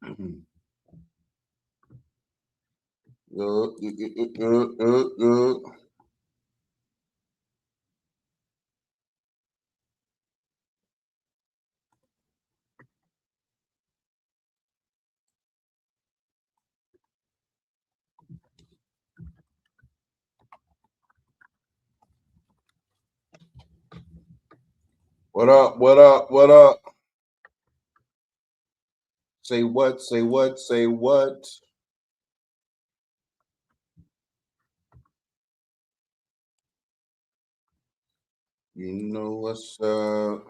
What up? What up? What up? Say what? Say what? Say what? You know what's up?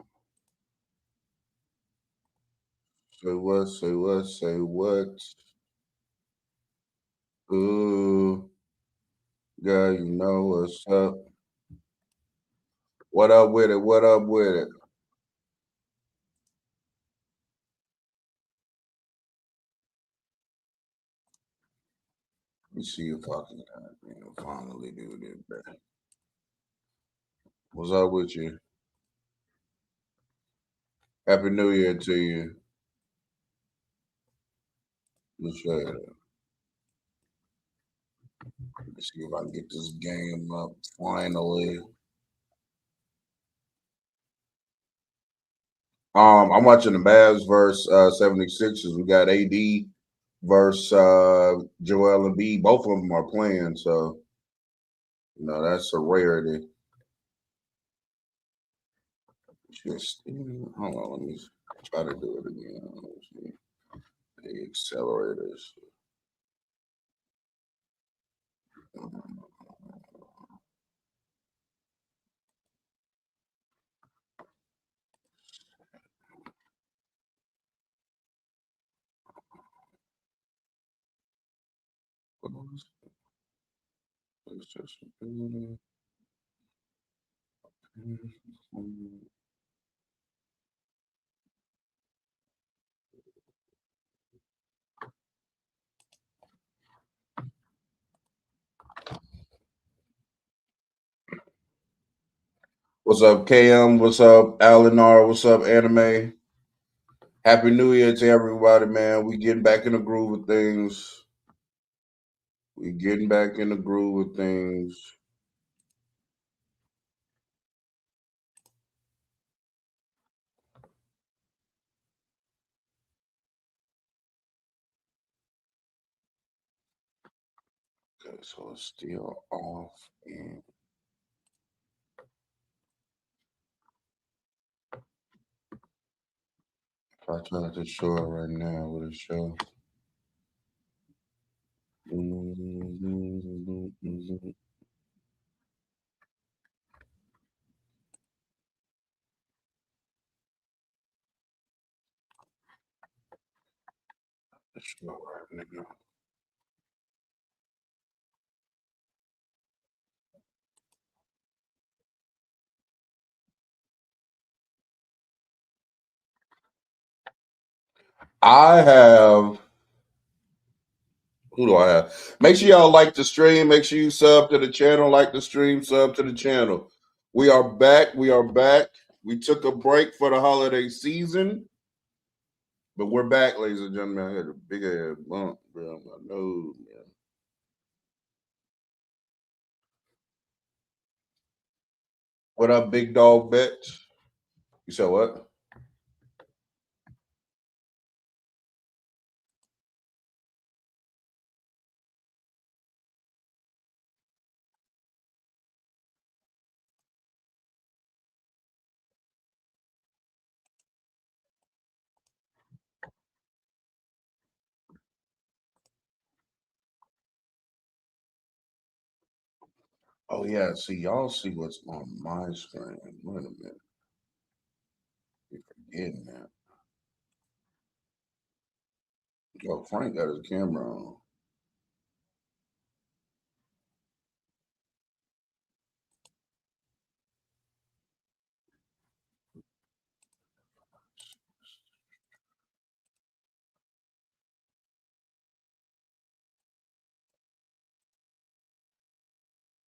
Say what? Say what? Say what? Ooh, girl, you know what's up? What up with it? What up with it? Let me see if I can finally do this. Man. What's up with you? Happy New Year to you. Let's see if I can get this game up finally. I'm watching the MAVS versus 76ers. We got AD versus Joel Embiid. Both of them are playing, so that's a rarity. Just hold on, let me try to do it again. Let's see. The accelerators. What's up, KM? What's up, Alinar? What's up, Anime? Happy New Year to everybody, man. We getting back in the groove of things. We getting back in the groove of things. Okay, so it's still off. And if I try to show it right now, will it show? Show right now. I have. Who do I have? Make sure y'all like the stream. Make sure you sub to the channel. Like the stream. Sub to the channel. We are back. We are back. We took a break for the holiday season, but we're back, ladies and gentlemen. I had a big ass bump, bro. My nose, man. What up, big dog bitch? You said what? Oh yeah. See, y'all see what's on my screen. Wait a minute. You're forgetting that. Yo, Frank got his camera on.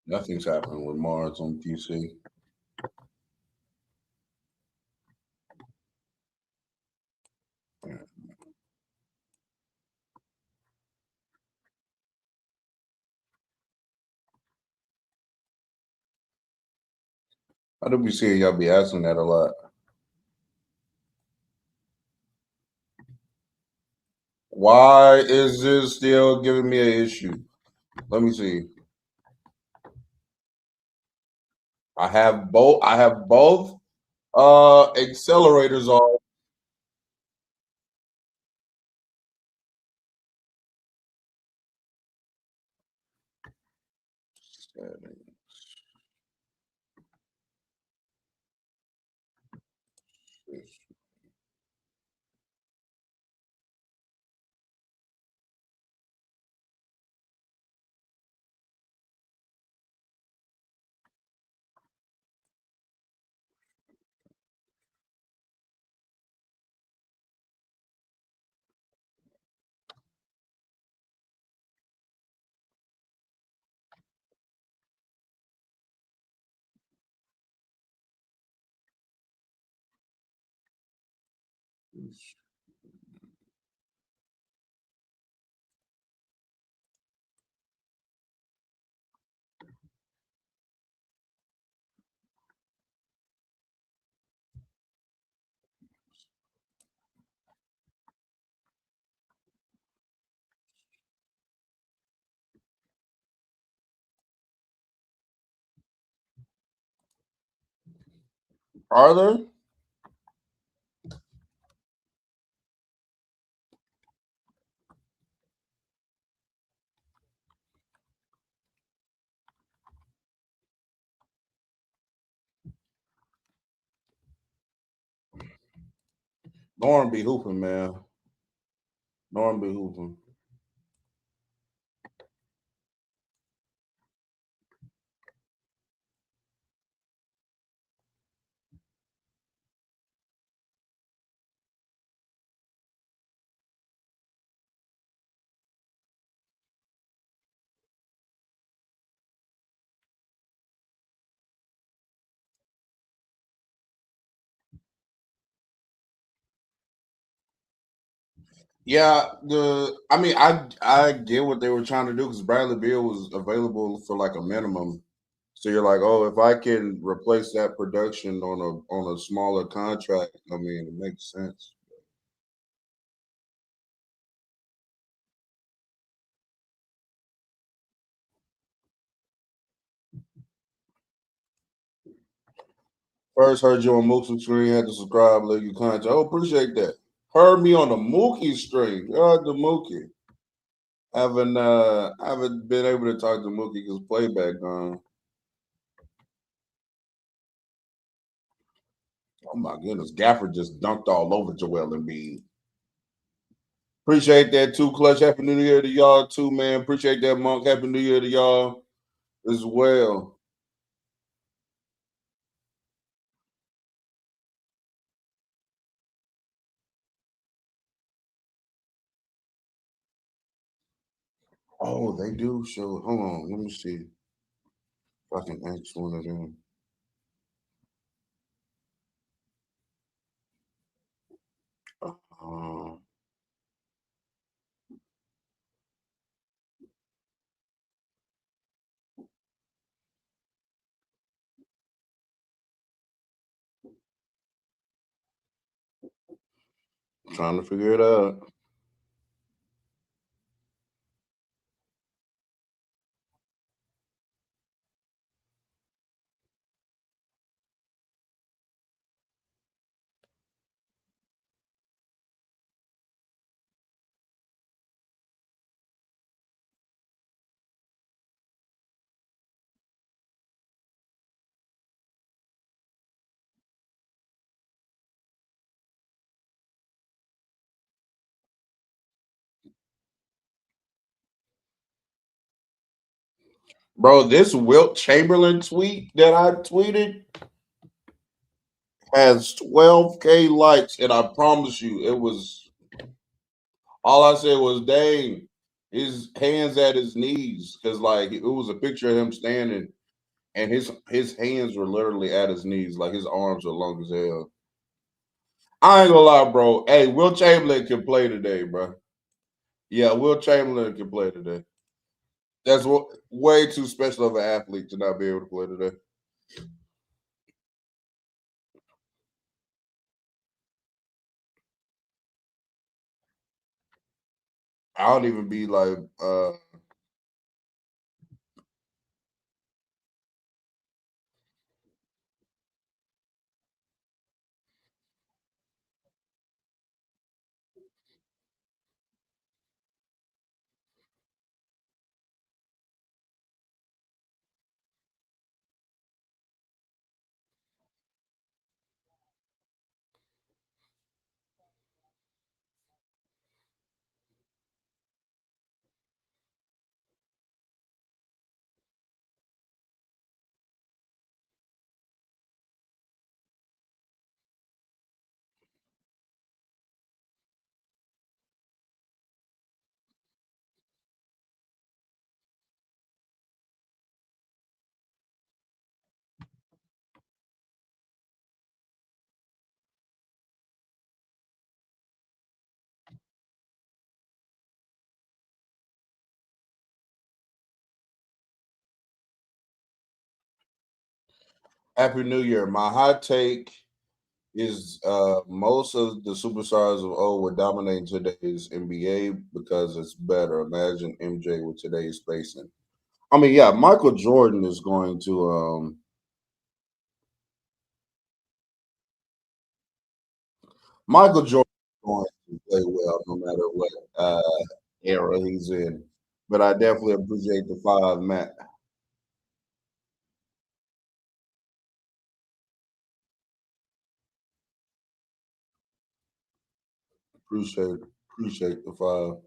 Nothing's happening with Mars on PC. I do be seeing y'all be asking that a lot. Why is this still giving me an issue? Let me see. I have both. I have both accelerators on. Are there? Norm be hooping, man. Norm be hooping. Yeah, I get what they were trying to do because Bradley Beal was available for like a minimum. So you're like, oh, if I can replace that production on a smaller contract, I mean, it makes sense. First heard you on Mook's stream, had to subscribe, leave you content. Oh, appreciate that. Heard me on the Mookie stream. The Mookie. Haven't been able to talk to Mookie because playback gone. Oh my goodness, Gafford just dunked all over Joel Embiid. Appreciate that too, Clutch. Happy New Year to y'all too, man. Appreciate that, Monk. Happy New Year to y'all as well. Oh, they do show. Hold on, let me see if I can ask one of them. Uh, Trying to figure it out. Bro, this Wilt Chamberlain tweet that I tweeted has 12K likes, and I promise you, it was all I said was, "Dang, his hands at his knees," because like it was a picture of him standing, and his hands were literally at his knees, like his arms are long as hell. I ain't gonna lie, bro. Hey, Will Chamberlain can play today, bro. Yeah, Will Chamberlain can play today. That's way too special of an athlete to not be able to play today. I don't even be like Happy New Year. My hot take is most of the superstars of old were dominating today's NBA because it's better. Imagine MJ with today's spacing. I mean, yeah, Michael Jordan is going to Michael Jordan is going to play well no matter what era he's in. But I definitely appreciate the five, Matt. Appreciate the five.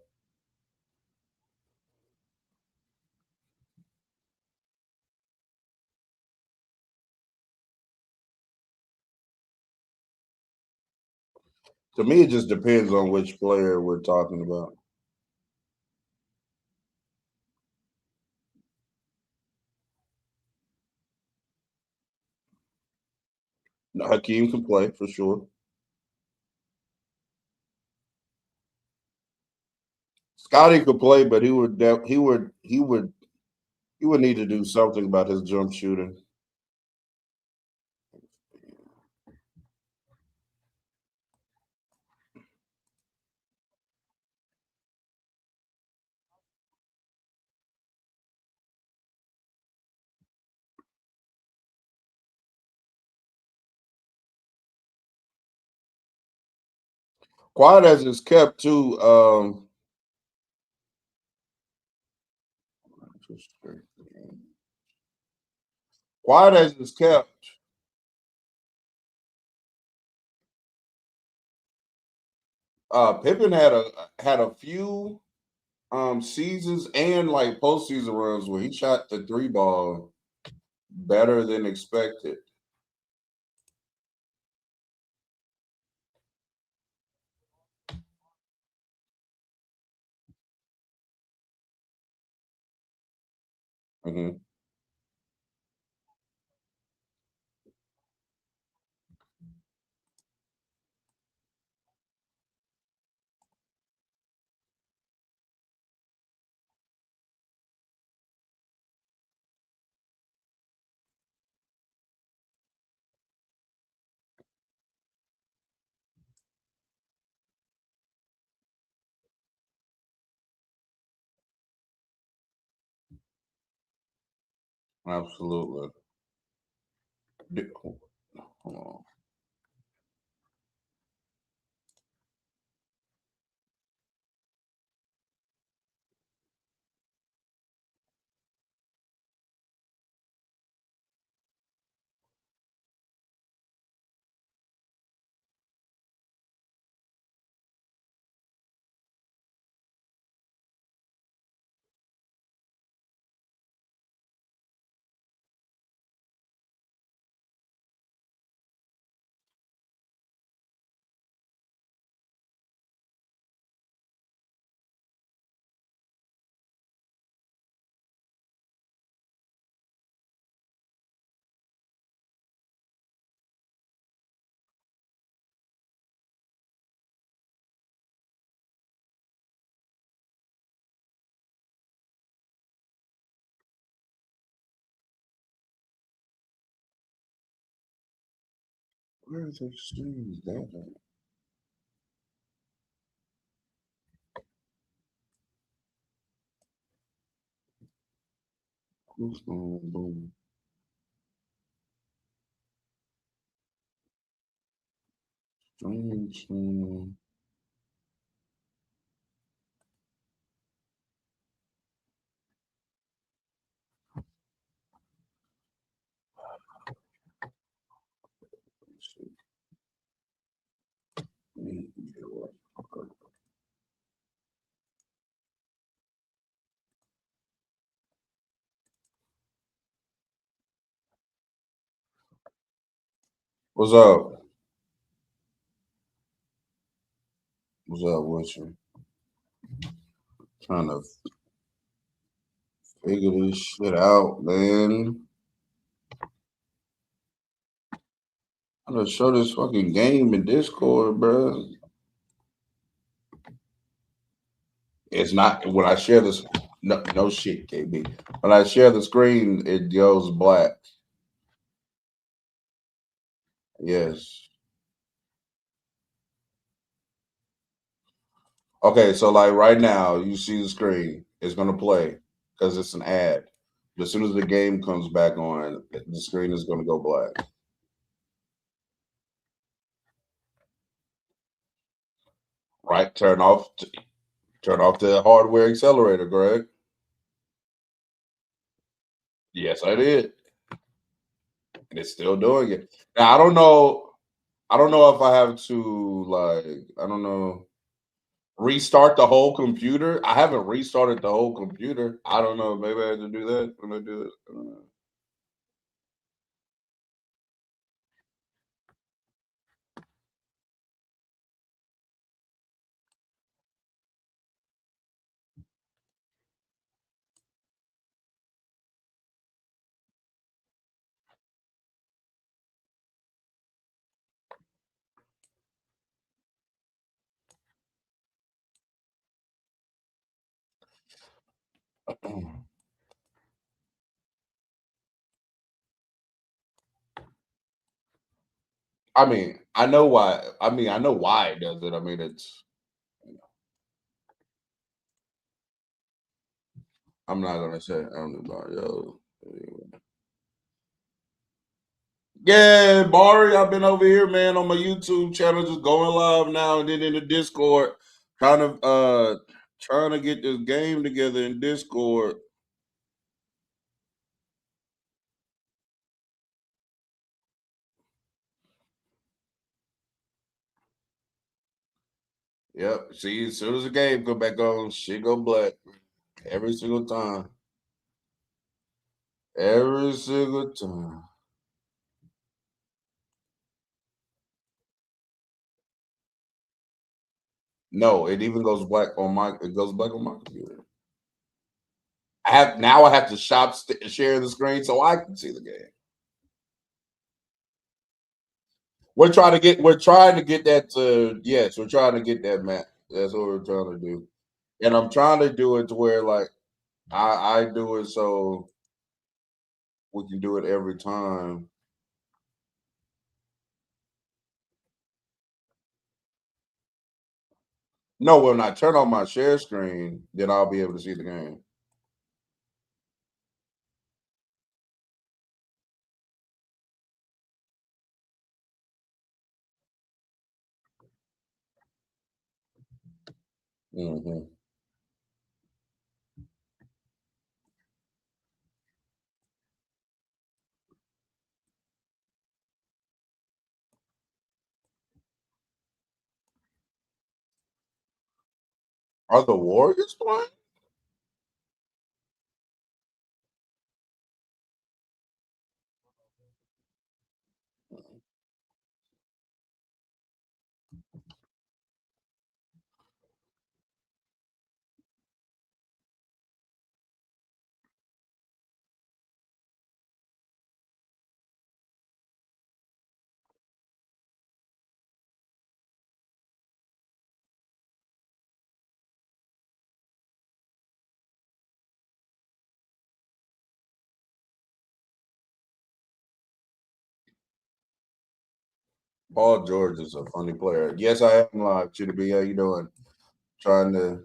To me, it just depends on which player we're talking about. Hakeem can play for sure. Scotty could play, but he would need to do something about his jump shooting. Quiet as it's kept too. Quiet as it's kept. Pippen had a few seasons and like postseason runs where he shot the three ball better than expected. Hmm. Absolutely. Hold on. Where is exchange that? Boom. What's up? What's up with you? Trying to figure this shit out, man. I'm gonna show this fucking game in Discord, bro. It's not when I share this. No shit, KB. When I share the screen, it goes black. Yes. Okay, so like right now, you see the screen. It's gonna play because it's an ad. But as soon as the game comes back on, the screen is gonna go black. Right? Turn off the hardware accelerator, Greg. Yes, I did. And it's still doing it. Now I don't know. I don't know if I have to I don't know, restart the whole computer. I haven't restarted the whole computer. I don't know. Maybe I have to do that when I do it. I don't know. I mean, I know why. I mean, I know why it does it. I mean, it's. I'm not gonna say. I don't know about yo. Yeah, Barry, I've been over here, man, on my YouTube channel, just going live now, and then in the Discord, trying to trying to get this game together in Discord. Yep. See, as soon as the game go back on, shit go black every single time. Every single time. No, it even goes black on my. It goes black on my computer. I have to share the screen so I can see the game. We're trying to get that to yes, we're trying to get that map. That's what we're trying to do. And I'm trying to do it to where like I do it so we can do it every time. No, when I turn on my share screen, then I'll be able to see the game. Hmm. Are the Warriors playing? Paul George is a funny player. Yes, I am live. Chittity, how you doing? Trying to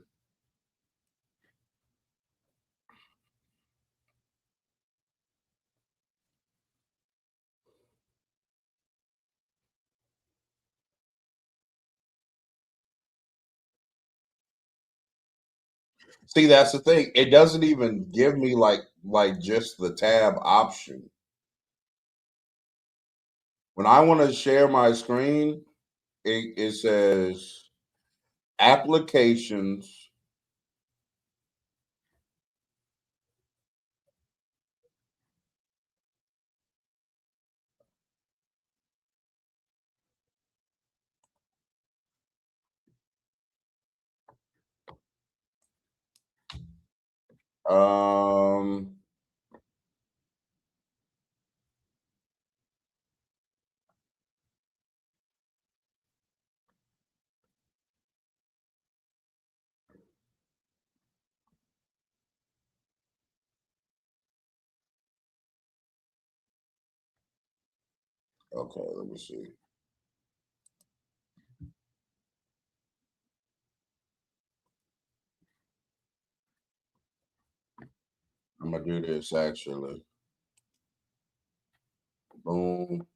See, that's the thing. It doesn't even give me like just the tab option. When I want to share my screen, it says applications. Um, okay, let me see. I'm gonna do this actually. Boom.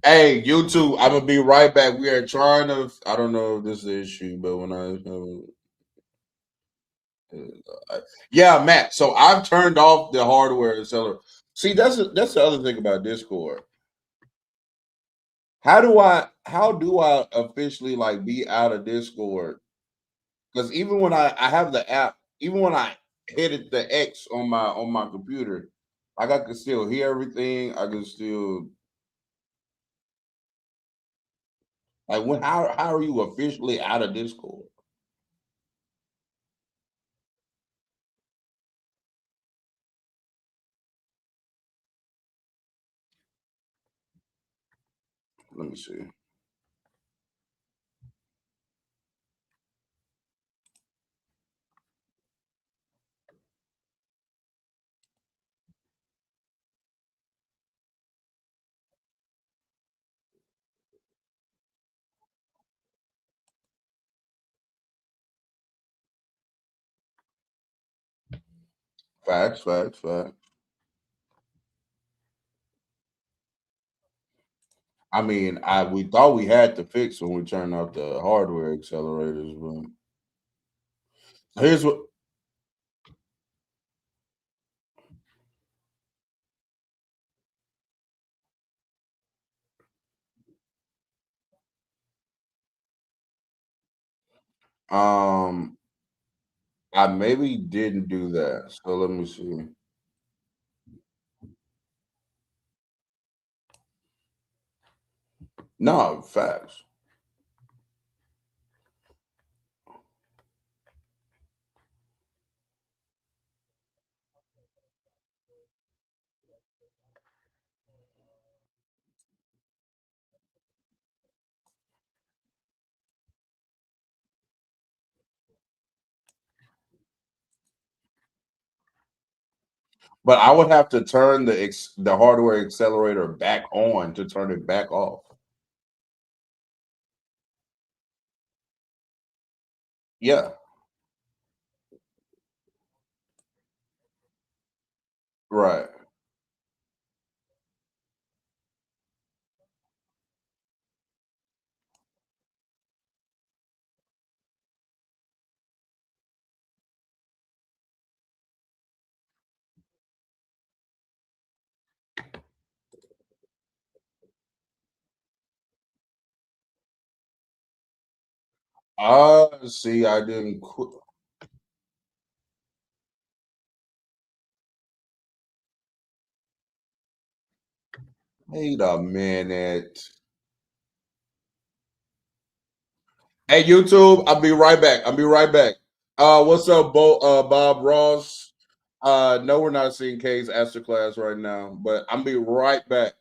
Hey, YouTube, I'm gonna be right back. We are trying to. I don't know if this is the issue, but when yeah, Matt. So I've turned off the hardware accelerator. See, that's the other thing about Discord. How do I officially like be out of Discord? Because even when I have the app, even when I hit the X on my computer, like I can still hear everything. I can still like when how are you officially out of Discord? Let me see. Facts, facts, facts. I mean, I we thought we had to fix when we turned off the hardware accelerators, but here's what um I maybe didn't do that. So let me see. No, facts. But I would have to turn the hardware accelerator back on to turn it back off. Yeah, right. See, I didn't quit. Wait a minute. Hey, YouTube, I'll be right back. I'll be right back. What's up, Bob Ross? No, we're not seeing K's Astro class right now, but I'll be right back.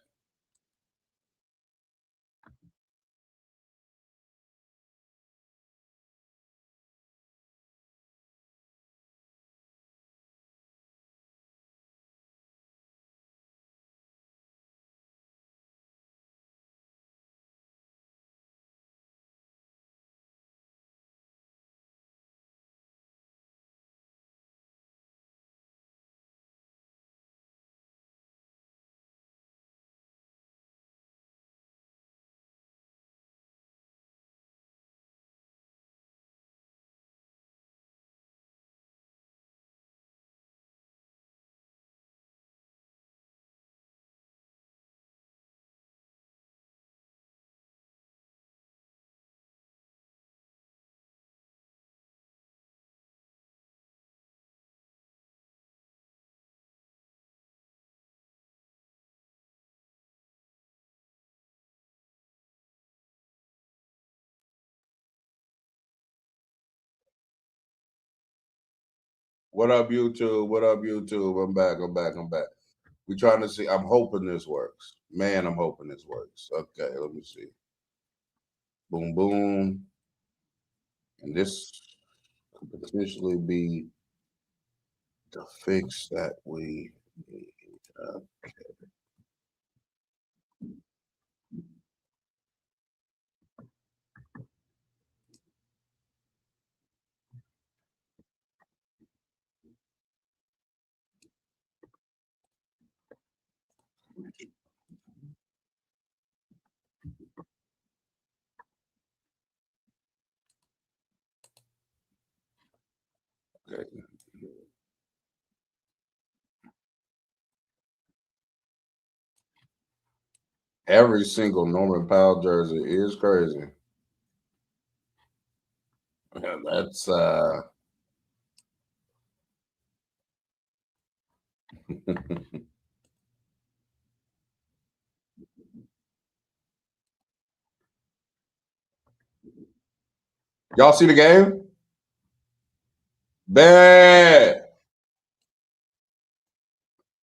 What up, YouTube? What up, YouTube? I'm back. I'm back. We trying to see. I'm hoping this works. Man, I'm hoping this works. Okay, let me see. Boom, boom. And this could potentially be the fix that we need. Okay. Every single Norman Powell jersey is crazy. That's y'all see the game? Bad.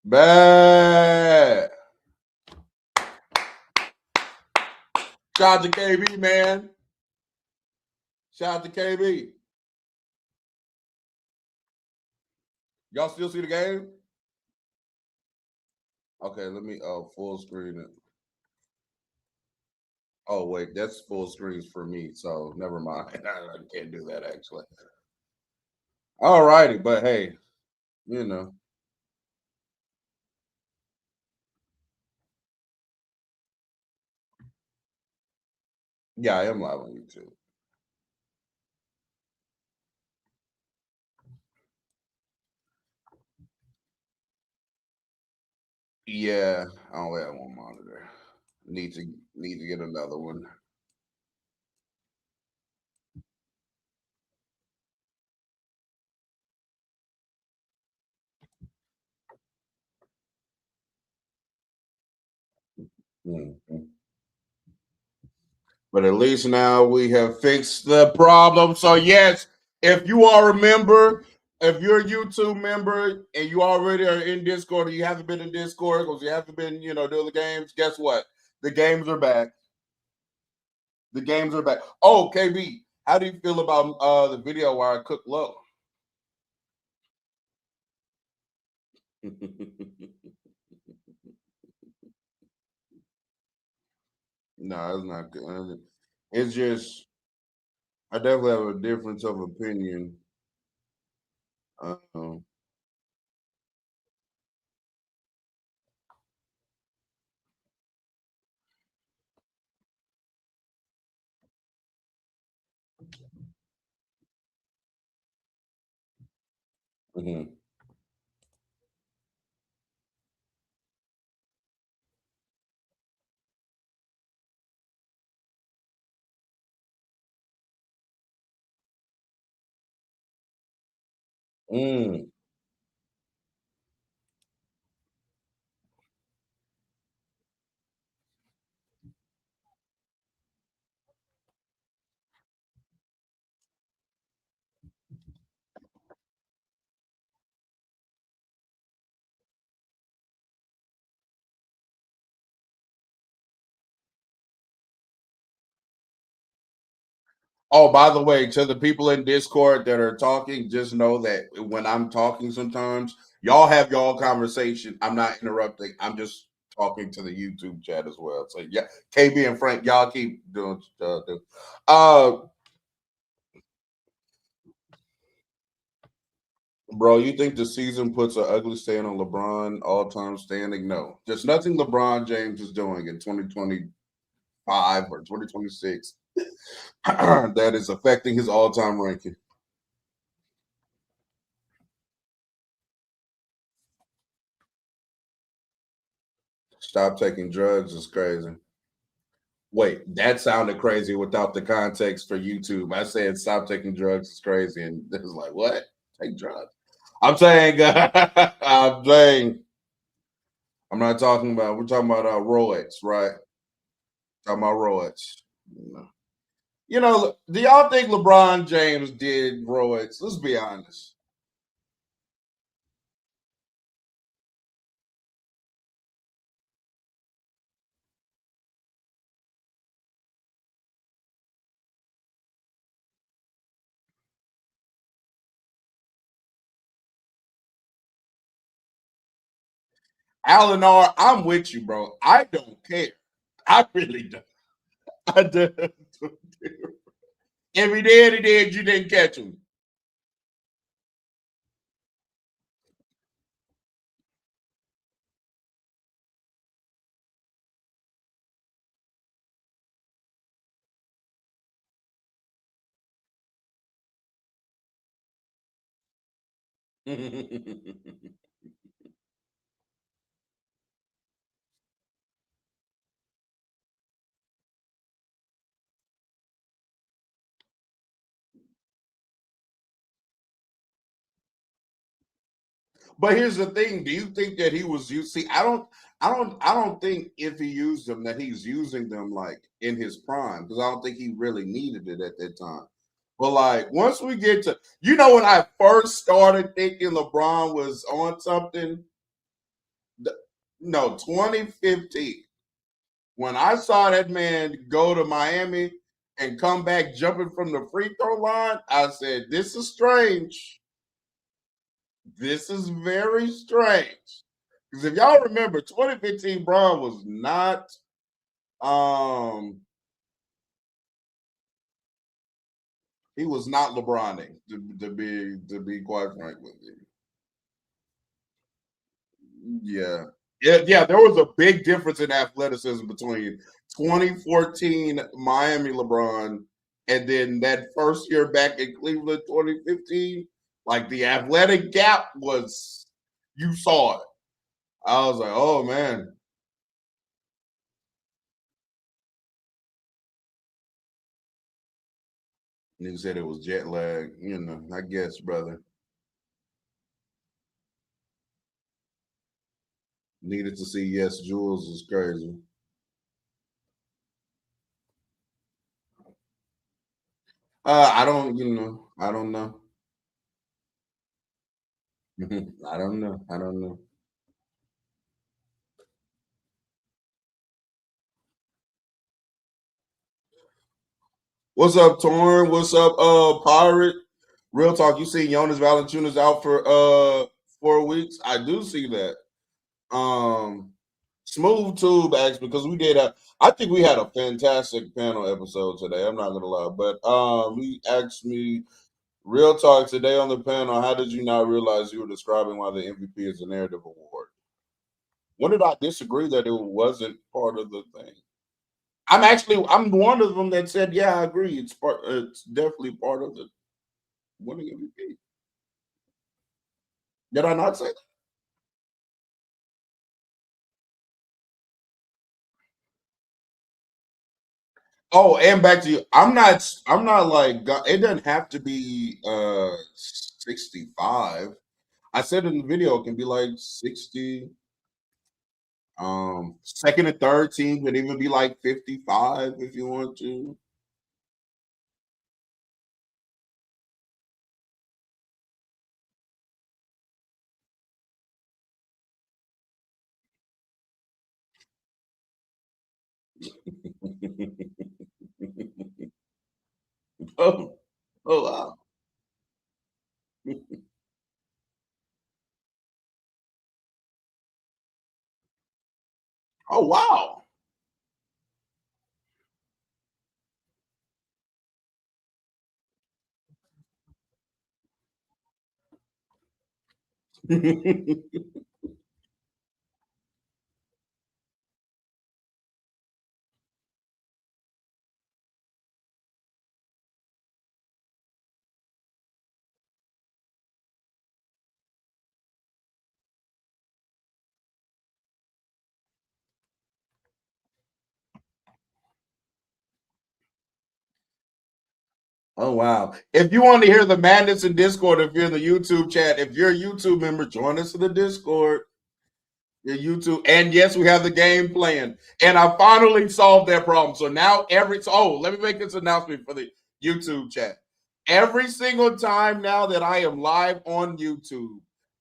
Bad. Shout out to KB, man. Shout out to KB. Y'all still see the game? Okay, let me full screen it. Oh wait, that's full screens for me, so never mind. I can't do that actually. All righty, but hey, you know. Yeah, I am live on YouTube. Yeah, I only have one monitor. Need to get another one. Mhm. But at least now we have fixed the problem. So yes, if you all remember, if you're a YouTube member and you already are in Discord or you haven't been in Discord because you haven't been, doing the games, guess what? The games are back. The games are back. Oh, KB, how do you feel about the video where I cook low? No, it's not good. It's just I definitely have a difference of opinion. Um, mhm. Mm. Oh, by the way, to the people in Discord that are talking, just know that when I'm talking sometimes, y'all have y'all conversation. I'm not interrupting. I'm just talking to the YouTube chat as well. So yeah, KB and Frank, y'all keep doing do. Uh bro, you think the season puts an ugly stain on LeBron all-time standing? No. There's nothing LeBron James is doing in 2025 or 2026 that is affecting his all-time ranking. Stop taking drugs is crazy. Wait, that sounded crazy without the context for YouTube. I said stop taking drugs is crazy, and it was like, what? Take drugs? I'm saying, I'm saying, I'm not talking about. We're talking about roids, right? Talking about roids. Do y'all think LeBron James did roids? Let's be honest. Alan R, I'm with you, bro. I don't care. I really don't. I don't. If he did, he did. You didn't catch him. But here's the thing: do you think that he was you? See, I don't think if he used them that he's using them like in his prime because I don't think he really needed it at that time. But like once we get to, when I first started thinking LeBron was on something, no, 2015. When I saw that man go to Miami and come back jumping from the free throw line, I said, "This is strange. This is very strange." Because if y'all remember, 2015 Braun was not he was not LeBroning, to be quite frank with you. Yeah. Yeah, there was a big difference in athleticism between 2014 Miami LeBron and then that first year back in Cleveland 2015. Like the athletic gap was, you saw it. I was like, oh man. Nigga said it was jet lag. I guess, brother. Needed to see Yes Jules is crazy. I don't, I don't know. I don't know. I don't know. What's up, Torn? What's up, Pirate? Real talk, you see Jonas Valanciunas out for 4 weeks. I do see that. Smooth Tube asked because we did I think we had a fantastic panel episode today. I'm not gonna lie. But he asked me, real talk today on the panel, how did you not realize you were describing why the MVP is a narrative award? When did I disagree that it wasn't part of the thing? I'm one of them that said, yeah, I agree. It's definitely part of the winning MVP. Did I not say that? Oh, and back to you. I'm not like it doesn't have to be 65. I said in the video it can be like 60. Second and third team could even be like 55 if you want to. Oh, oh wow. Oh wow. Oh wow. If you want to hear the madness in Discord, if you're in the YouTube chat, if you're a YouTube member, join us in the Discord. Your YouTube. And yes, we have the game playing. And I finally solved that problem. So now let me make this announcement for the YouTube chat. Every single time now that I am live on YouTube,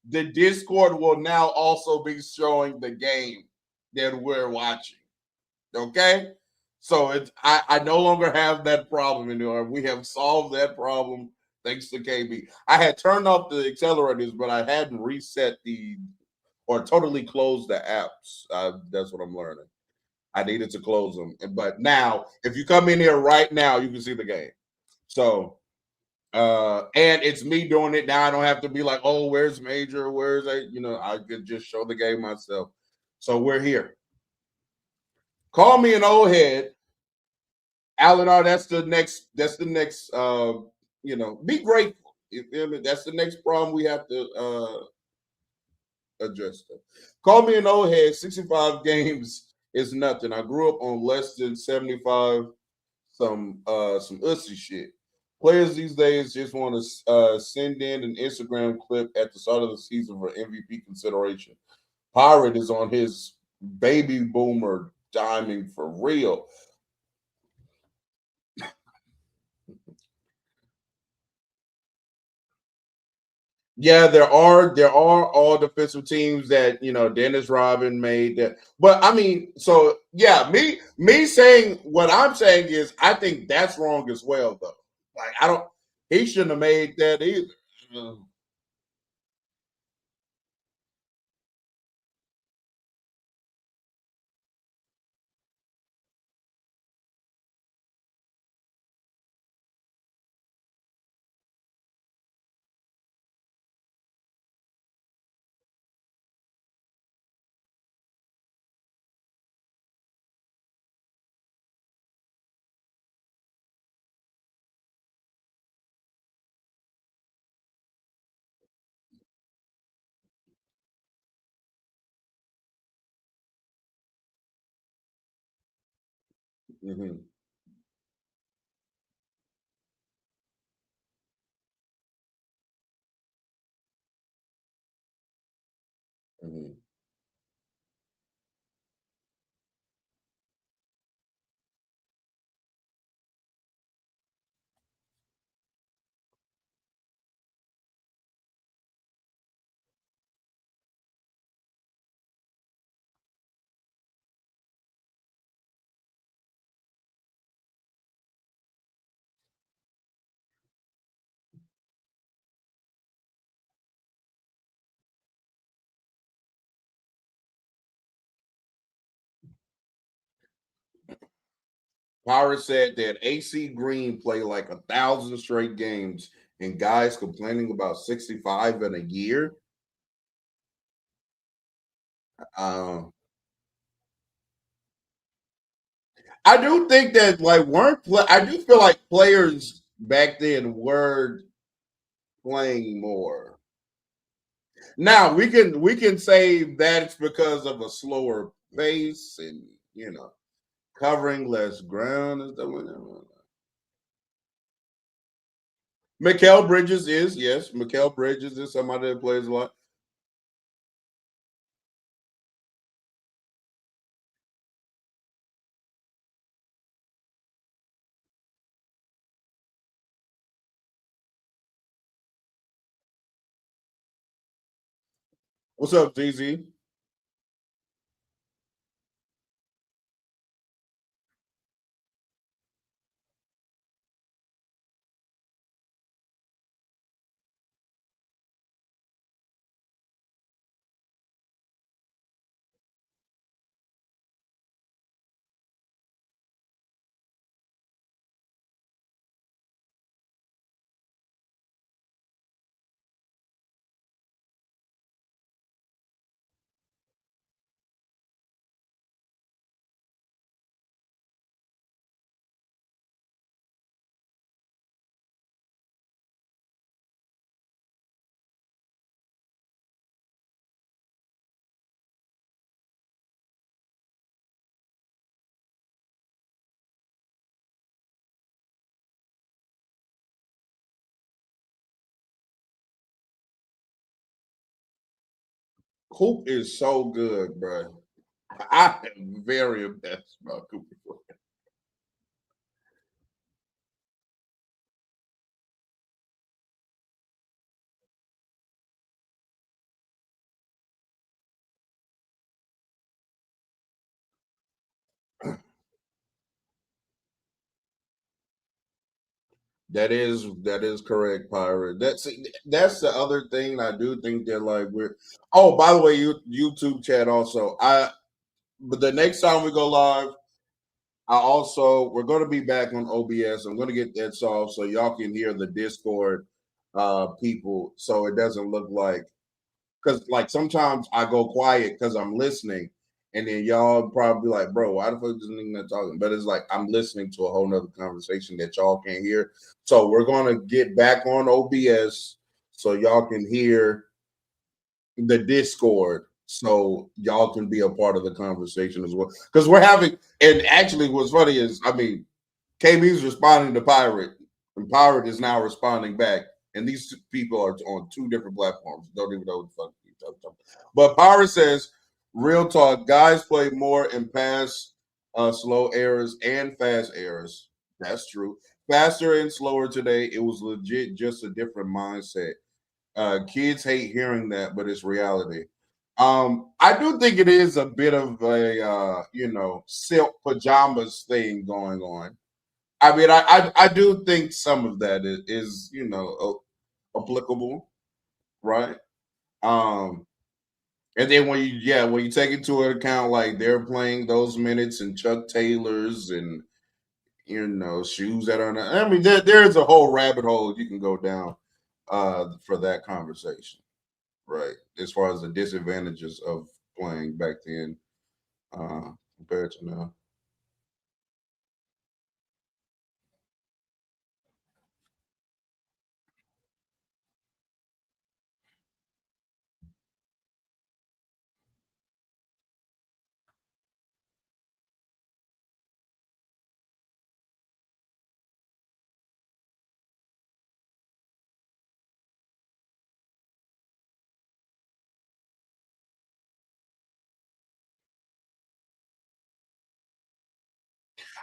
the Discord will now also be showing the game that we're watching. Okay? So I no longer have that problem anymore. We have solved that problem thanks to KB. I had turned off the accelerators, but I hadn't reset or totally close the apps. That's what I'm learning. I needed to close them, but now if you come in here right now, you can see the game. So and it's me doing it now. I don't have to be like, oh, where's Major? Where's a I could just show the game myself. So we're here. Call me an old head. Alan, that's the next be grateful. You feel me? That's the next problem we have to address. That. Call me an old head. 65 games is nothing. I grew up on less than 75. Some ussy shit. Players these days just want to send in an Instagram clip at the start of the season for MVP consideration. Pirate is on his baby boomer diming for real. Yeah, there are all defensive teams that Dennis Robin made that, but I mean, so yeah, me saying what I'm saying is I think that's wrong as well, though. Like I don't, he shouldn't have made that either. Uh, mhm, mhm, Power said that AC Green played like 1,000 straight games, and guys complaining about 65 in a year. Um, I do think that like I do feel like players back then were playing more. Now we can say that's because of a slower pace and covering less ground and stuff like that. Mikael Bridges is yes, Mikael Bridges is somebody that plays a lot. What's up, DZ? Coop is so good, bro. I am very impressed about Cooper. That is correct, pirate. That's the other thing. I do think that like we're. Oh, by the way, YouTube chat also. But the next time we go live, we're going to be back on OBS. I'm going to get that solved so y'all can hear the Discord people, so it doesn't look like because like sometimes I go quiet because I'm listening, and then y'all probably be like, "Bro, why the fuck is this nigga not talking?" But it's like I'm listening to a whole nother conversation that y'all can't hear. So we're gonna get back on OBS so y'all can hear the Discord, so y'all can be a part of the conversation as well. Because we're having, and actually, what's funny is, I mean, KB's responding to Pirate, and Pirate is now responding back. And these people are on two different platforms. Don't even know what the fuck you're talking about. But Pirate says, real talk, guys play more in pass slow errors and fast errors. That's true. Faster and slower today. It was legit just a different mindset. Kids hate hearing that, but it's reality. I do think it is a bit of a silk pajamas thing going on. I mean, I do think some of that is applicable, right? Um, and then when you take into account like they're playing those minutes and Chuck Taylors and shoes that are not, I mean there's a whole rabbit hole you can go down for that conversation, right? As far as the disadvantages of playing back then compared to now.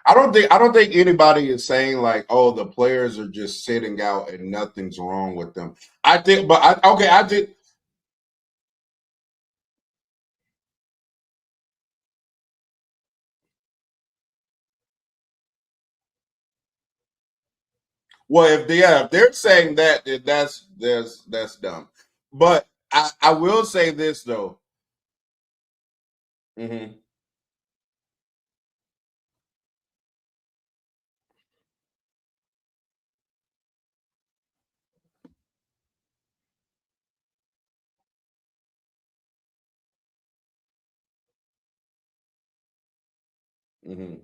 I don't think anybody is saying like, oh, the players are just sitting out and nothing's wrong with them. I think, but I did. Well, if they're saying that, then that's dumb. But I will say this though. Hmm. Hmm.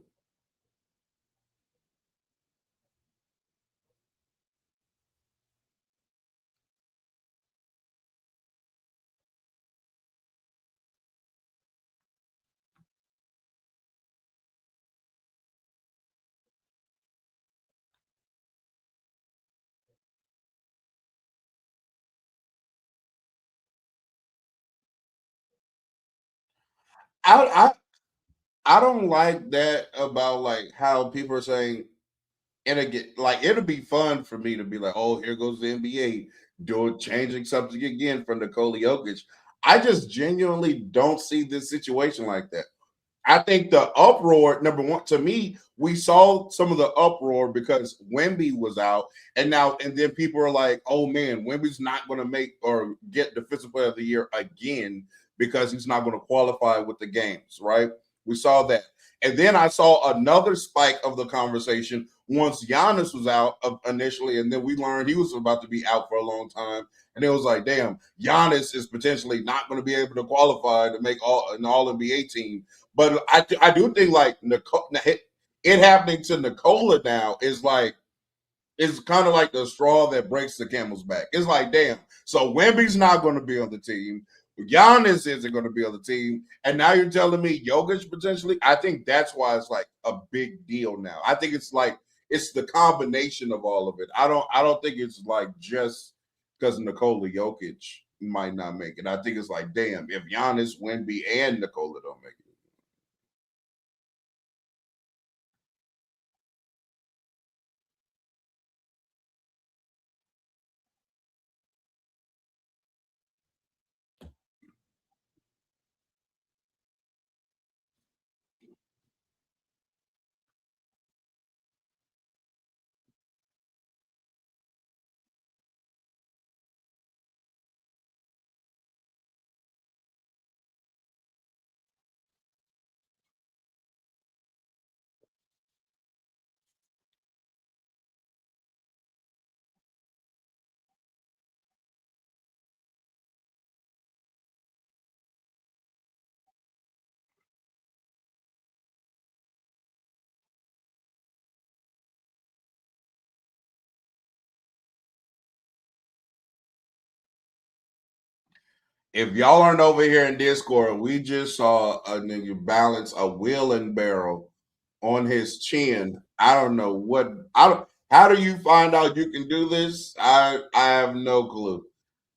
I I don't like that about like how people are saying it'll get like it'll be fun for me to be like, oh, here goes the NBA doing changing something again for Nikola Jokic. I just genuinely don't see this situation like that. I think the uproar, number one, to me, we saw some of the uproar because Wemby was out, and then people are like, "Oh man, Wemby's not going to make or get Defensive Player of the Year again because he's not going to qualify with the games." Right? We saw that, and then I saw another spike of the conversation once Giannis was out initially, and then we learned he was about to be out for a long time, and it was like, "Damn, Giannis is potentially not going to be able to qualify to make an All NBA team." But I do think like it happening to Nikola now is like it's kind of like the straw that breaks the camel's back. It's like, damn, so Wemby's not going to be on the team. Giannis isn't going to be on the team. And now you're telling me Jokic potentially? I think that's why it's like a big deal now. I think it's like it's the combination of all of it. I don't think it's like just because Nikola Jokic might not make it. I think it's like, damn, if Giannis, Wemby, and Nikola don't make it. If y'all aren't over here in Discord, we just saw a nigga balance a wheel and barrel on his chin. I don't know what I don't. How do you find out you can do this? I have no clue.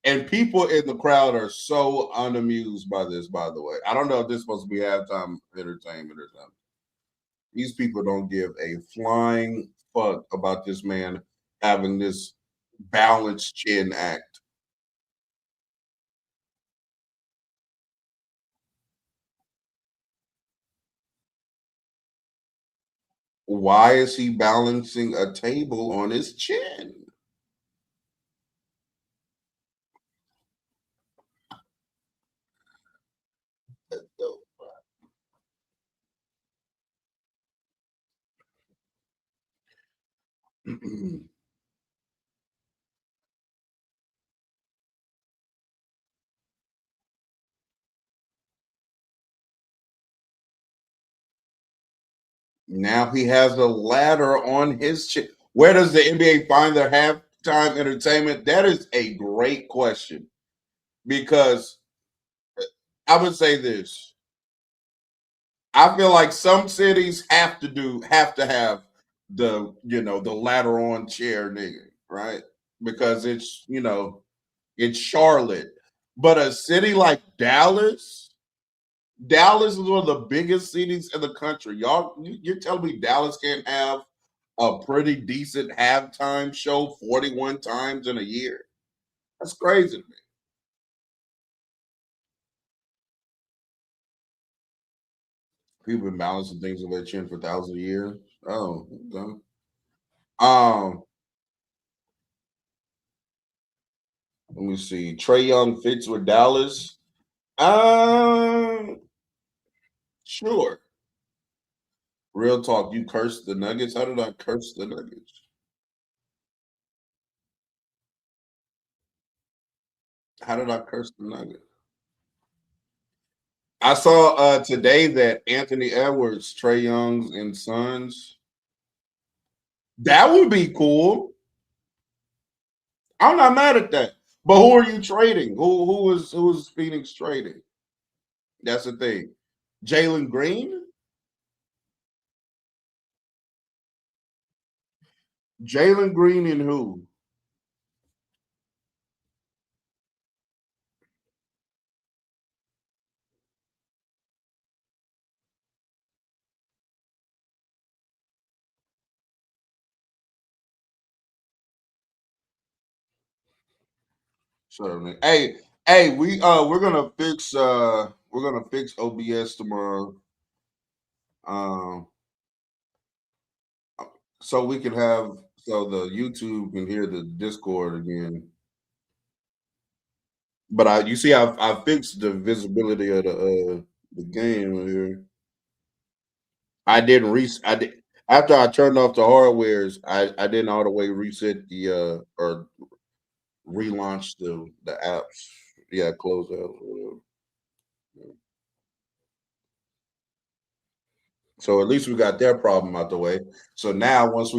And people in the crowd are so unamused by this. By the way, I don't know if this is supposed to be halftime entertainment or something. These people don't give a flying fuck about this man having this balanced chin act. Why is he balancing a table on his chin? Now he has a ladder on his chin. Where does the NBA find their halftime entertainment? That is a great question because I would say this. I feel like some cities have to have the ladder on chair nigga, right? Because it's Charlotte. But a city like Dallas is one of the biggest cities in the country. You're telling me Dallas can't have a pretty decent halftime show 41 times in a year? That's crazy to me. People been balancing things on their chin for thousands of years. Oh, okay. Um, let me see. Trey Young fits with Dallas. Um, sure. Real talk. You cursed the Nuggets. How did I curse the Nuggets? How did I curse the Nuggets? I saw today that Anthony Edwards, Trey Young's and Sons. That would be cool. I'm not mad at that. But who are you trading? Who is Phoenix trading? That's the thing. Jalen Green? Jalen Green and who? Certainly. Hey, we're gonna fix OBS tomorrow. Um so we can have so the YouTube can hear the Discord again. But I you see I fixed the visibility of the game here. I didn't re I did after I turned off the hardwares, I didn't all the way reset the or relaunch the apps. Yeah, close out. Whatever. So at least we got their problem out the way. So now once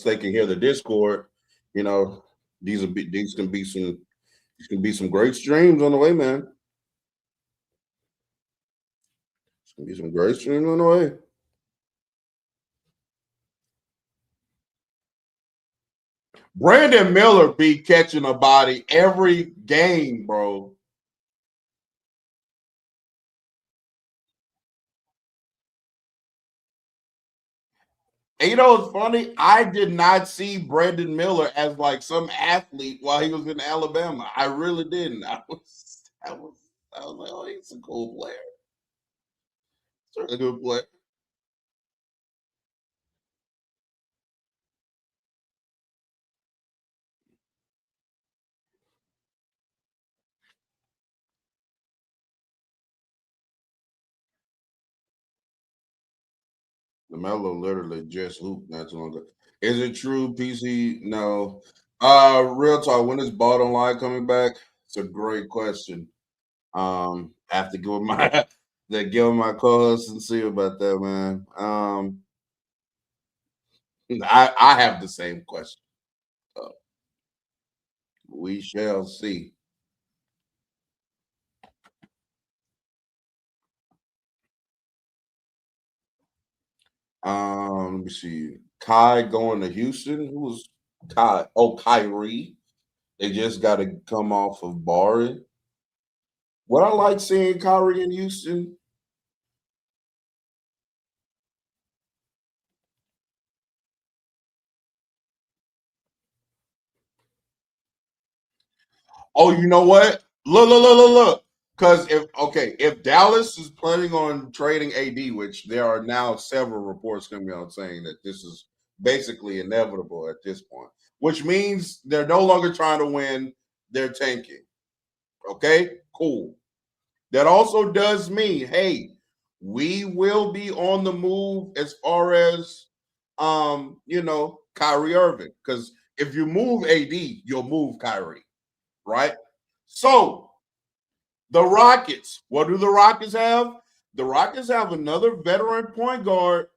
they can hear the Discord, you know, these can be some great streams on the way, man. It's gonna be some great streams on the way. Brandon Miller be catching a body every game, bro. And you know what's funny? I did not see Brandon Miller as like some athlete while he was in Alabama. I really didn't. I was like, oh, he's a cool player. He's a good player. LaMelo literally just hooped not too long ago. Is it true, PC? No. Real talk. When is bottom line coming back? It's a great question. I have to go with my give my co-host and see about that, man. I have the same question. So we shall see. Let me see. Kai going to Houston. Who was Kai? Oh, Kyrie. They just got to come off of Barry. What I like seeing Kyrie in Houston. Oh, you know what? Look. Because if Dallas is planning on trading AD, which there are now several reports coming out saying that this is basically inevitable at this point, which means they're no longer trying to win, they're tanking. Okay, cool. That also does mean, hey, we will be on the move as far as Kyrie Irving. Because if you move AD, you'll move Kyrie, right? So the Rockets, what do the Rockets have? The Rockets have another veteran point guard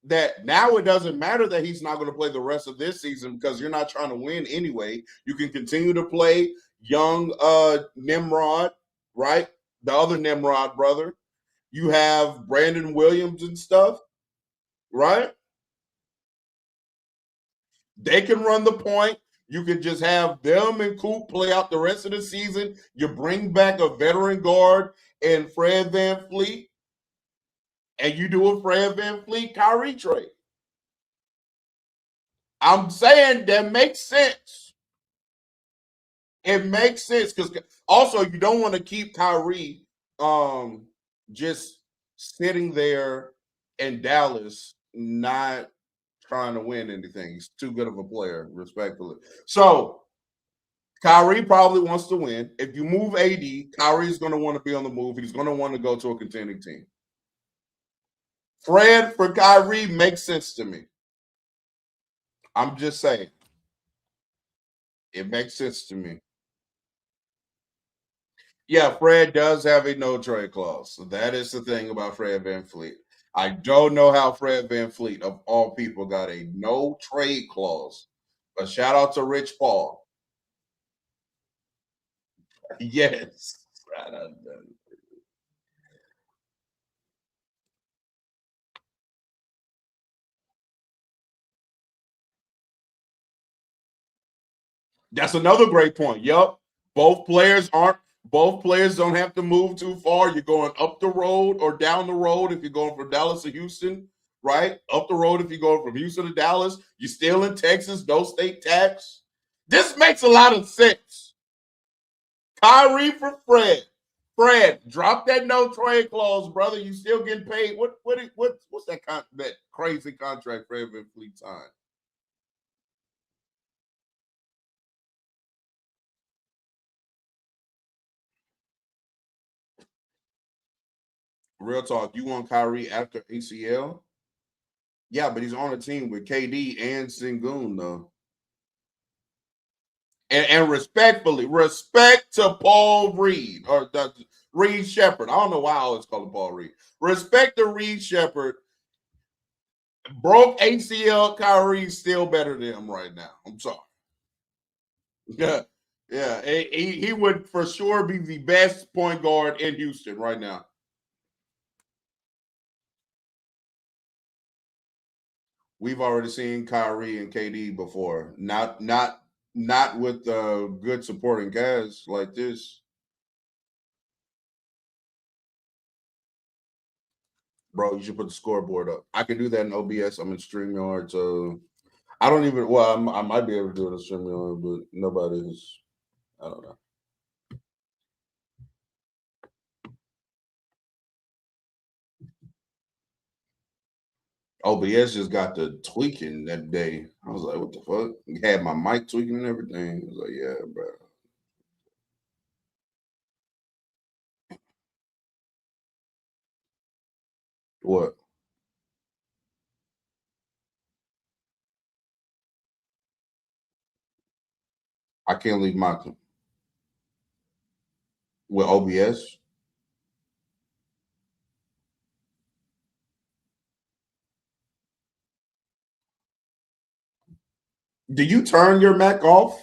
that now it doesn't matter that he's not going to play the rest of this season because you're not trying to win anyway. You can continue to play young Nimrod, right? The other Nimrod brother. You have Brandon Williams and stuff, right? They can run the point. You can just have them and Coop play out the rest of the season. You bring back a veteran guard and Fred Van Fleet, and you do a Fred Van Fleet Kyrie trade. I'm saying that makes sense. It makes sense because also you don't want to keep Kyrie just sitting there in Dallas, not trying to win anything. He's too good of a player, respectfully. So Kyrie probably wants to win. If you move AD, Kyrie is going to want to be on the move. He's going to want to go to a contending team. Fred for Kyrie makes sense to me. I'm just saying. It makes sense to me. Yeah, Fred does have a no trade clause. So that is the thing about Fred Van Fleet. I don't know how Fred Van Fleet, of all people, got a no trade clause. But shout out to Rich Paul. Yes. That's another great point. Yep. Both players aren't both players don't have to move too far. You're going up the road or down the road if you're going from Dallas to Houston, right? Up the road if you're going from Houston to Dallas. You're still in Texas, no state tax. This makes a lot of sense. Kyrie for Fred. Fred, drop that no trade clause, brother. You still getting paid. What's that crazy contract Fred VanVleet signed? Real talk. You want Kyrie after ACL? Yeah, but he's on a team with KD and Sengun though. And respectfully, respect to Paul Reed or Reed Shepard. I don't know why I always call him Paul Reed. Respect to Reed Shepard. Broke ACL Kyrie's still better than him right now. I'm sorry. Yeah. Yeah. He would for sure be the best point guard in Houston right now. We've already seen Kyrie and KD before. Not with good supporting cast like this. Bro, you should put the scoreboard up. I can do that in OBS. I'm in StreamYard, so I don't even. Well, I might be able to do it in StreamYard, but nobody's. I don't know. OBS just got the tweaking that day. I was like, what the fuck? Had my mic tweaking and everything. I was like, yeah, bro. What? I can't leave my with OBS. Do you turn your Mac off?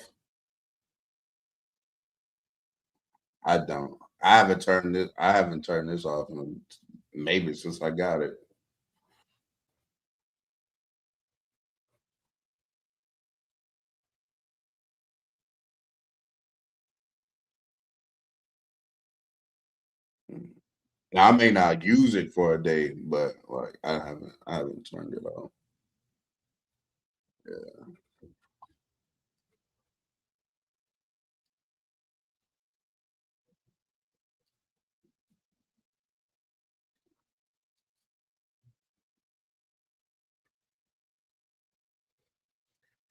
I don't. I haven't turned it. I haven't turned this off maybe since I got it. Now I may not use it for a day, but like I haven't turned it off. Yeah.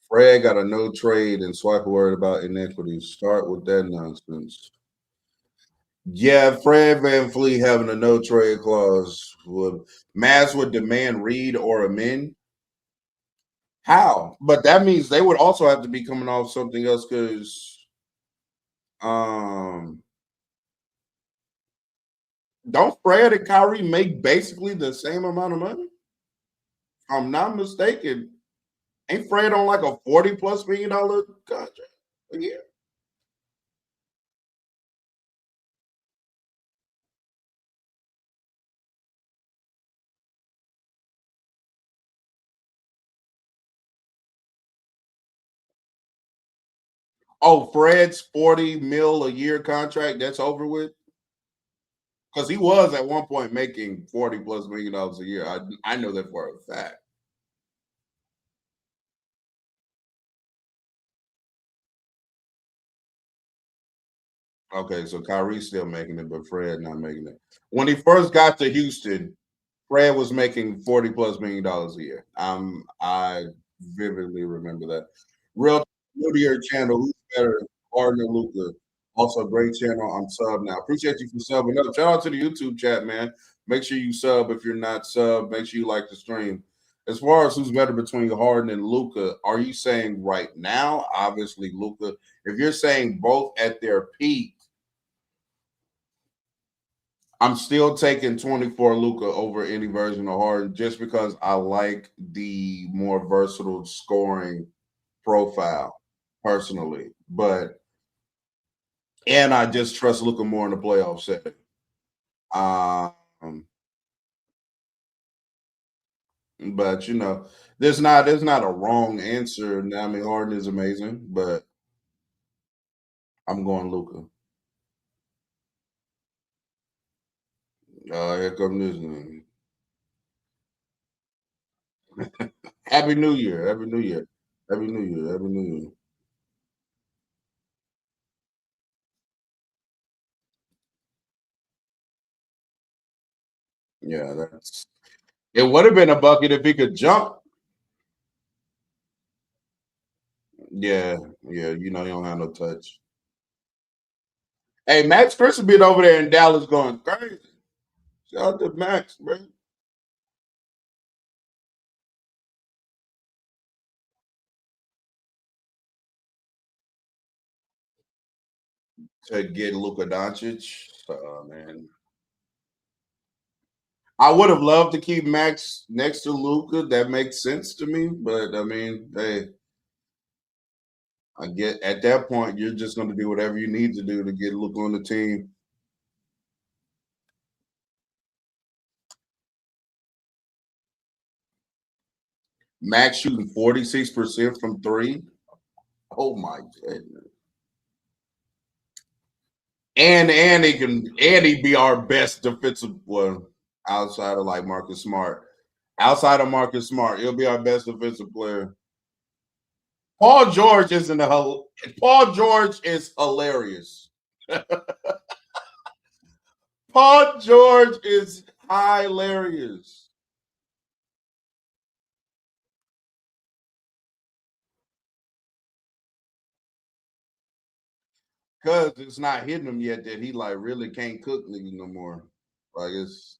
Fred got a no trade and Swiper worried about inequities. Start with that nonsense. Yeah, Fred Van Fleet having a no trade clause would Mavs would demand read or amend. How? But that means they would also have to be coming off something else because um don't Fred and Kyrie make basically the same amount of money? If I'm not mistaken. Ain't Fred on like a 40 plus $1 million contract a year? Oh, Fred's 40 mil a year contract, that's over with? Because he was at one point making 40 plus $1 million a year. I know that for a fact. Okay, so Kyrie's still making it, but Fred not making it. When he first got to Houston, Fred was making 40 plus $1 million a year. I vividly remember that. Real new to your channel, who's better, Harden or Luca? Also, great channel. I'm sub now. Appreciate you for subbing up. Shout out to the YouTube chat, man. Make sure you sub if you're not sub. Make sure you like the stream. As far as who's better between Harden and Luca, are you saying right now? Obviously, Luca. If you're saying both at their peak, I'm still taking 24 Luca over any version of Harden just because I like the more versatile scoring profile personally. But and I just trust Luca more in the playoff setting. Um, but there's not a wrong answer. I mean, Harden is amazing, but I'm going Luca. Here come this one. Happy New Year. Happy New Year. Happy New Year. Happy New Year. Yeah, that's it would have been a bucket if he could jump. Yeah, yeah, he don't have no touch. Hey, Max Chris been over there in Dallas going crazy. Shout out to Max, man. To get Luka Doncic. Man. I would have loved to keep Max next to Luka. That makes sense to me. But I mean, hey, I get at that point, you're just gonna do whatever you need to do to get Luka on the team. Max shooting 46% from three. Oh my goodness. And he be our best defensive one outside of like Marcus Smart. Outside of Marcus Smart, he'll be our best defensive player. Paul George isn't a Paul George is hilarious. Paul George is hilarious. Cause it's not hitting him yet that he like really can't cook niggas no more. Like it's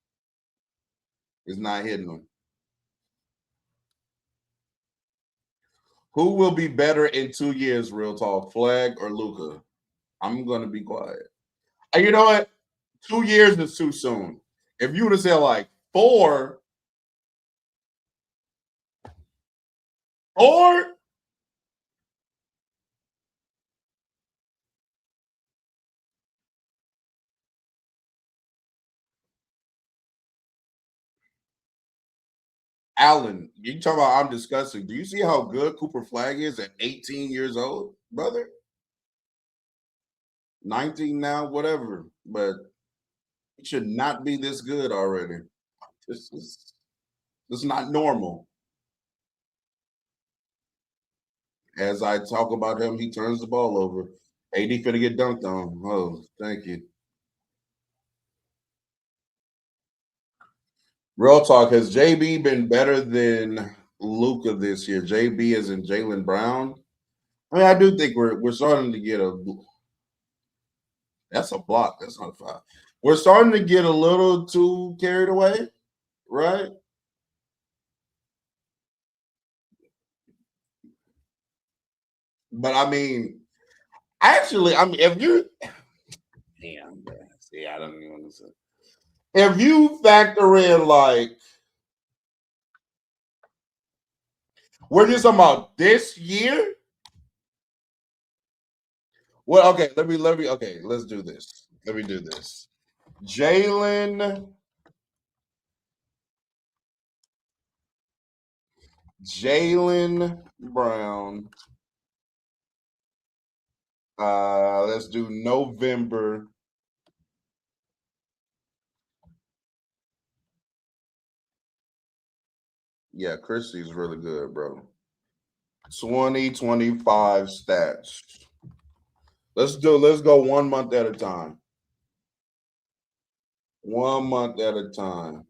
not hitting him. Who will be better in 2 years, real talk? Flag or Luca? I'm gonna be quiet. And you know what? 2 years is too soon. If you would have said like four, Allen, you talk about I'm disgusting. Do you see how good Cooper Flag is at 18 years old, brother? 19 now, whatever. But It should not be this good already. This is not normal. As I talk about him, he turns the ball over. AD finna get dunked on. Oh, thank you. Real talk. Has JB been better than Luca this year? JB as in Jalen Brown. I mean, I do think we're starting to get a. That's a block. That's not a foul. We're starting to get a little too carried away, right? But I mean, actually, I mean, if you damn, man, see, I don't even want to say. If you factor in like we're just talking about this year. Well, okay, let me okay, let's do this. Let me do this. Jalen Brown. Let's do November. Yeah, Christie's really good, bro. 2025 stats. Let's go 1 month at a time. 1 month at a time.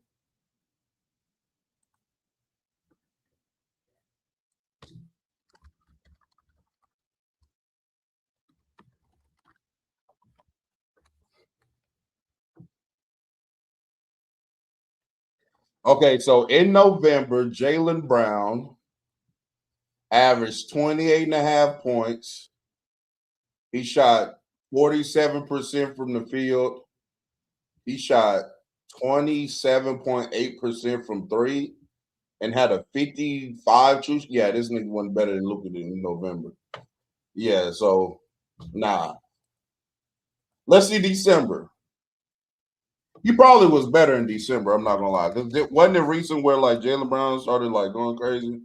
Okay, so in November, Jalen Brown averaged 28 and a half points. He shot 47% from the field. He shot 27.8% from three and had a 55 true. Yeah, this nigga wasn't better than Luka in November. Yeah, so nah. Let's see December. He probably was better in December. I'm not gonna lie. Wasn't it recent where like Jalen Brown started like going crazy?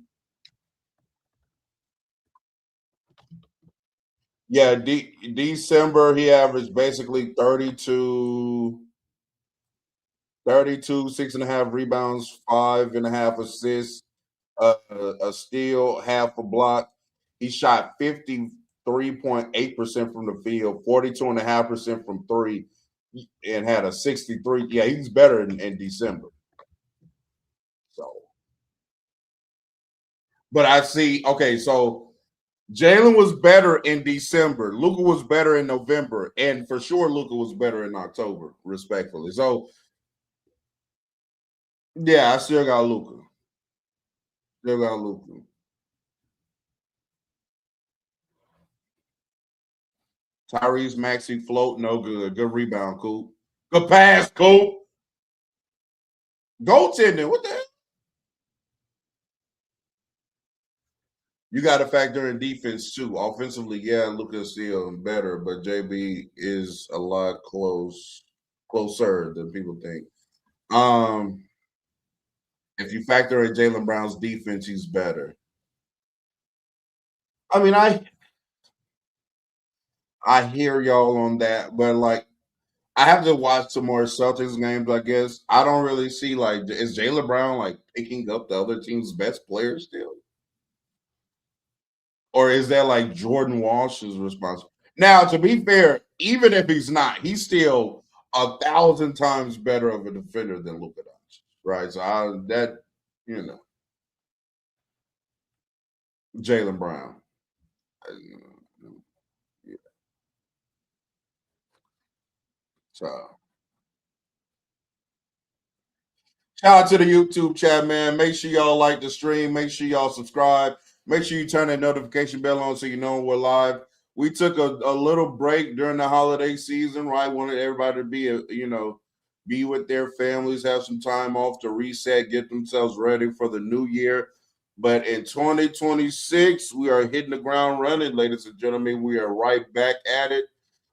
Yeah, December he averaged basically 32, 6.5 rebounds, 5.5 assists, a steal, half a block. He shot 53.8% from the field, 42.5% from three, and had a 63. Yeah, he's better in December. So, but I see, okay, so Jalen was better in December. Luka was better in November, and for sure Luka was better in October, respectfully. So yeah, I still got Luka. Still got Luka. Tyrese Maxey float, no good. Good rebound, Coop. Good pass, Coop. Goaltending. What the hell? You got to factor in defense too. Offensively, yeah, Luka's still better, but JB is a lot closer than people think. If you factor in Jalen Brown's defense, he's better. I mean, I hear y'all on that, but like I have to watch some more Celtics games. I guess I don't really see like is Jalen Brown like picking up the other team's best players still, or is that like Jordan Walsh's responsibility? Now, to be fair, even if he's not, he's still 1,000 times better of a defender than Luka Doncic, right? So you know Jalen Brown. Yeah. So shout out to the YouTube chat, man. Make sure y'all like the stream. Make sure y'all subscribe. Make sure you turn that notification bell on so you know we're live. We took a little break during the holiday season, right? Wanted everybody to be with their families, have some time off to reset, get themselves ready for the new year. But in 2026, we are hitting the ground running, ladies and gentlemen. We are right back at it.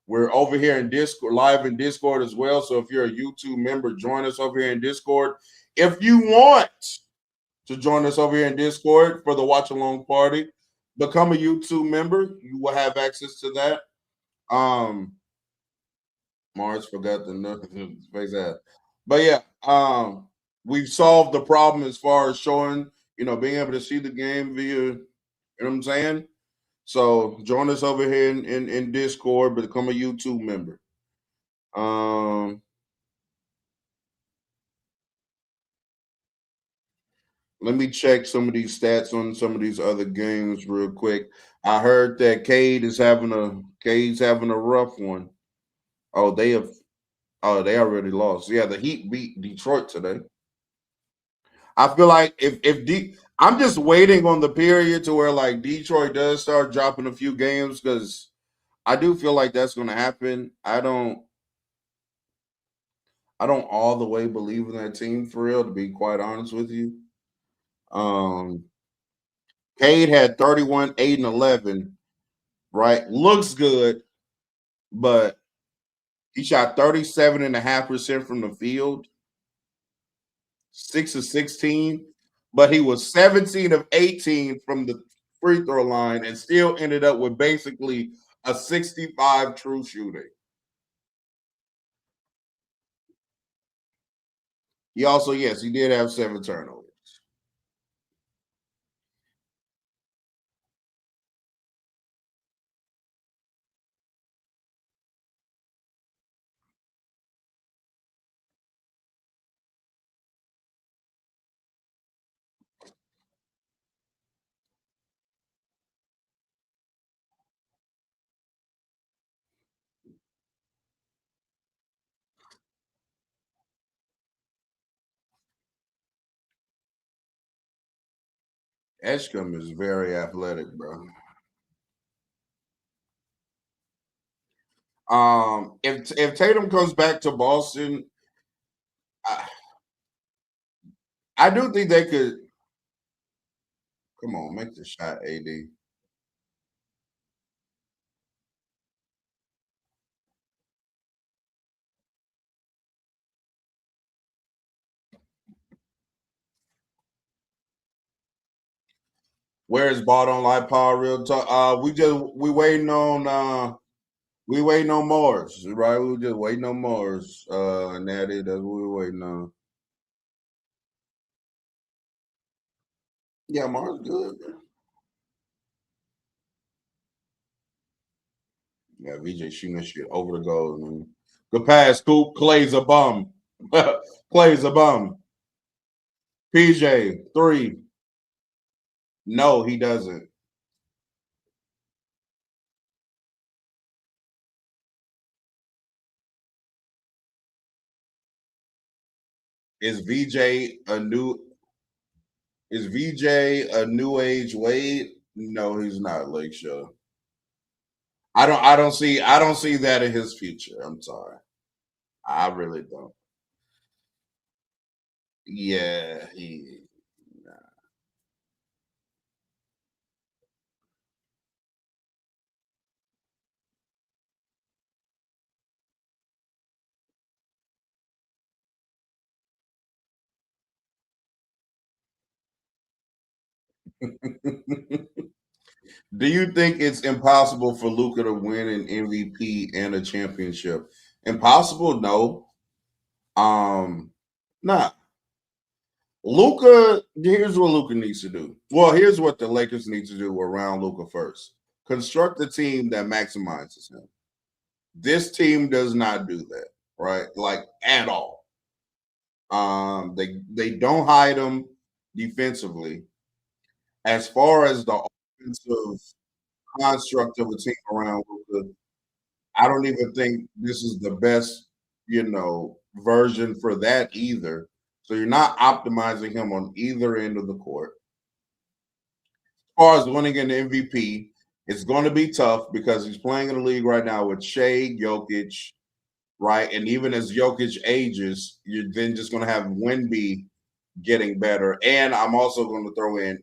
We're over here in Discord, live in Discord as well. So if you're a YouTube member, join us over here in Discord. If you want to join us over here in Discord for the watch along party, become a YouTube member. You will have access to that. Um, Mars forgot the face ass. But yeah, we've solved the problem as far as showing, being able to see the game via, what I'm saying? So join us over here in Discord, become a YouTube member. Um, Let me check some of these stats on some of these other games real quick. I heard that Cade's having a rough one. Oh, they already lost. Yeah, the Heat beat Detroit today. I feel like I'm just waiting on the period to where like Detroit does start dropping a few games because I do feel like that's going to happen. I don't all the way believe in that team for real, to be quite honest with you. Um, Cade had 31, 8, and 11. Right, looks good, but he shot 37.5% from the field, 6 of 16, but he was 17 of 18 from the free throw line and still ended up with basically a 65 true shooting. He also, yes, he did have 7 turnovers. Edgecombe is very athletic, bro. If Tatum comes back to Boston, I, I do think they could. Come on, make the shot, AD. Where's bought on light power real talk? We waiting on Mars, right? We were just waiting on Mars. And that's what we were waiting on. Yeah, Mars good. Yeah, VJ shooting that shit over the goal. Man. Good pass, Coop. Clay's a bum. Clay's a bum. PJ, 3. No, he doesn't. Is VJ a new is VJ a new age Wade? No, he's not, Lake Show. I don't see that in his future. I'm sorry. I really don't. Yeah, he Do you think it's impossible for Luca to win an MVP and a championship? Impossible? No. Nah. Luca, here's what Luca needs to do. Well, here's what the Lakers need to do around Luca first. Construct a team that maximizes him. This team does not do that, right? Like at all. They don't hide him defensively. As far as the offensive construct of a team around Luca, I don't even think this is the best, version for that either. So you're not optimizing him on either end of the court. As far as winning an MVP, it's going to be tough because he's playing in the league right now with Shea, Jokic, right? And even as Jokic ages, you're then just going to have Wemby getting better. And I'm also going to throw in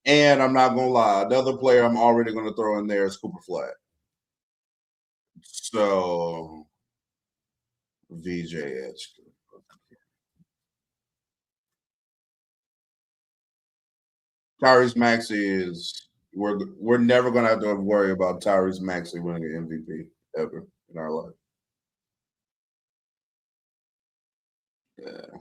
and I'm not going to lie, another player I'm already going to throw in there is Cooper Flag. So VJ Edge. Tyrese Maxey is we're never gonna have to worry about Tyrese Maxey winning an MVP ever in our life. Yeah.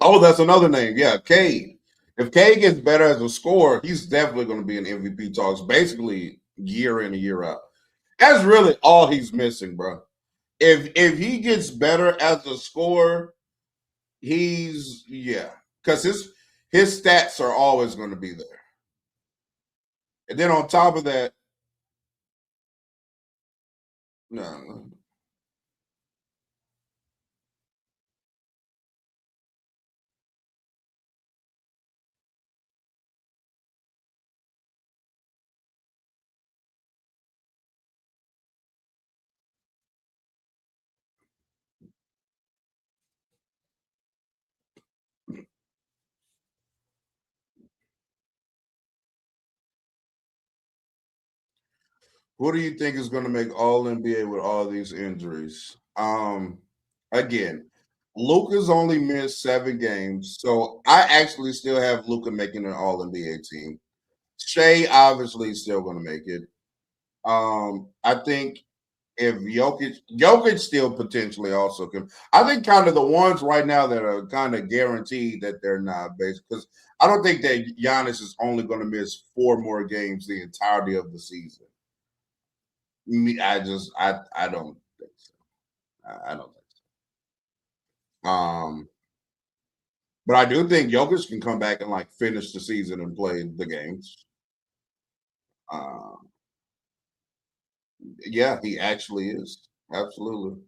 Oh, that's another name. Yeah, Cade. If Cade gets better as a scorer, he's definitely going to be in MVP talks basically year in and year out. That's really all he's missing, bro. If he gets better as a scorer, he's yeah, because his stats are always going to be there. And then on top of that, no. Who do you think is going to make All NBA with all these injuries? Again, Luca's only missed 7 games, so I actually still have Luca making an All NBA team. Shea obviously is still going to make it. I think if Jokic still potentially also can. I think kind of the ones right now that are kind of guaranteed that they're not based because I don't think that Giannis is only going to miss 4 more games the entirety of the season. Me, I don't think so. I don't think so. But I do think Jokic can come back and like finish the season and play the games. Uh, yeah, he actually is. Absolutely.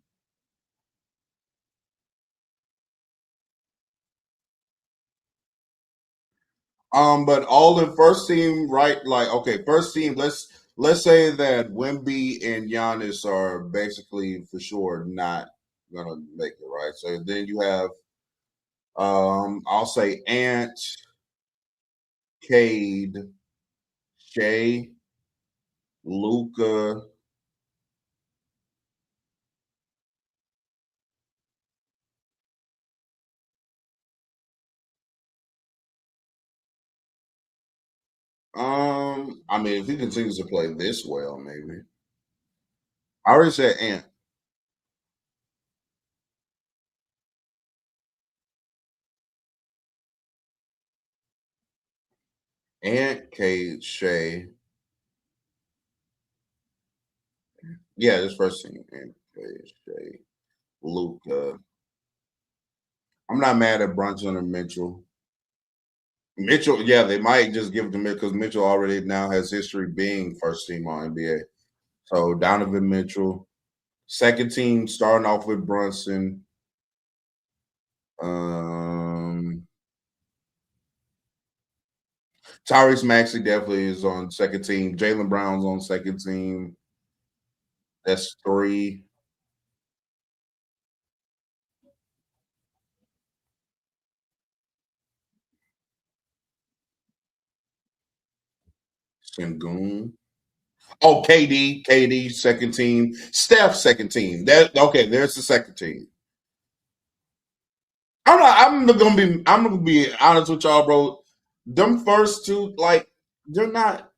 But all the first team, right? Like, okay, first team. Let's say that Wemby and Giannis are basically for sure not gonna make it, right? So then you have, I'll say Ant, Cade, Shea, Luca. I mean, if he continues to play this well, maybe. I already said Ant, Cade, Shea. Yeah, this first team, Ant, Cade, Shea, Luca. I'm not mad at Brunson or Mitchell. Mitchell, yeah, they might just give it to Mitchell because Mitchell already now has history being first team on NBA. So Donovan Mitchell, second team starting off with Brunson. Um, Tyrese Maxey definitely is on second team. Jalen Brown's on second team. That's 3. Sengun. Oh, KD, second team. Steph, second team. That okay? There's the second team. I'm gonna be honest with y'all, bro. Them first two, like, they're not.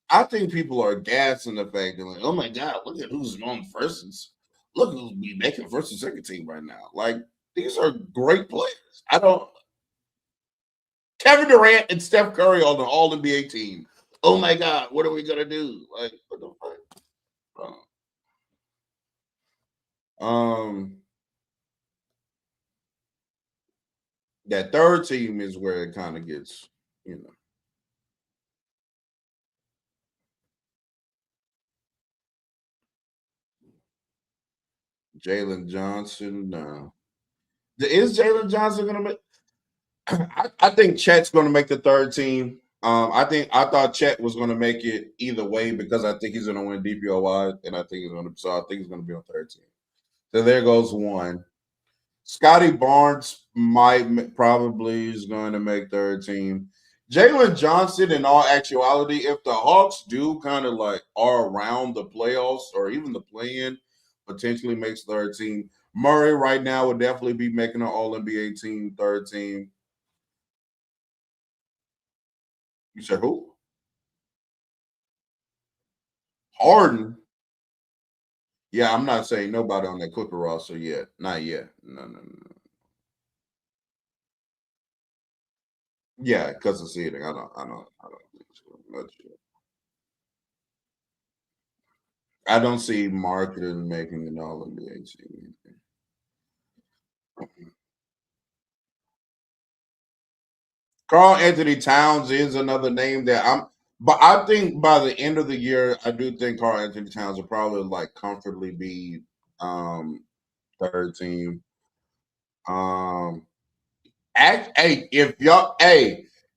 I think people are gassing the fact that, like, oh my god, look at who's on first. Look who's be making first and second team right now. Like, these are great players. I don't. Kevin Durant and Steph Curry on the All NBA team. Oh my god, what are we gonna do? Like, what the fuck? Um, that third team is where it kind of gets, you know, Jalen Johnson. No, is Jalen Johnson gonna make? I think Chet's gonna make the third team. I thought Chet was gonna make it either way because I think he's gonna win DPOY, and I think he's gonna. So I think he's gonna be on third team. So there goes one. Scotty Barnes probably is going to make third team. Jalen Johnson, in all actuality, if the Hawks do kind of like are around the playoffs or even the play-in, potentially makes third team. Murray right now would definitely be making an All NBA team, third team. You said who? Harden. Yeah, I'm not saying nobody on that Clipper roster yet. Not yet. No, no, no. Yeah, because of seating. I don't think so much. I don't see marketing making an All NBA team. Carl Anthony Towns is another name that but I think by the end of the year, I do think Carl Anthony Towns will probably like comfortably be um third team. Um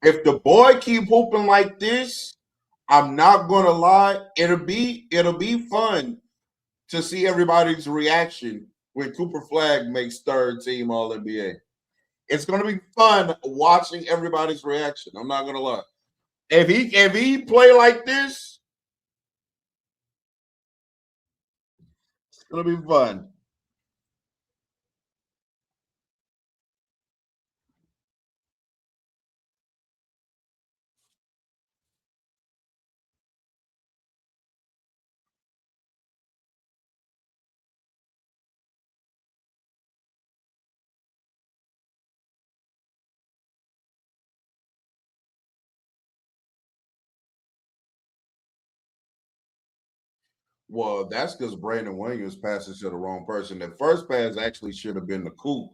if the boy keep hooping like this, I'm not gonna lie, it'll be fun to see everybody's reaction when Cooper Flag makes third team All NBA. It's gonna be fun watching everybody's reaction. I'm not gonna lie. If he play like this, it's gonna be fun. Well, that's because Brandon Williams passes to the wrong person. The first pass actually should have been the Coop,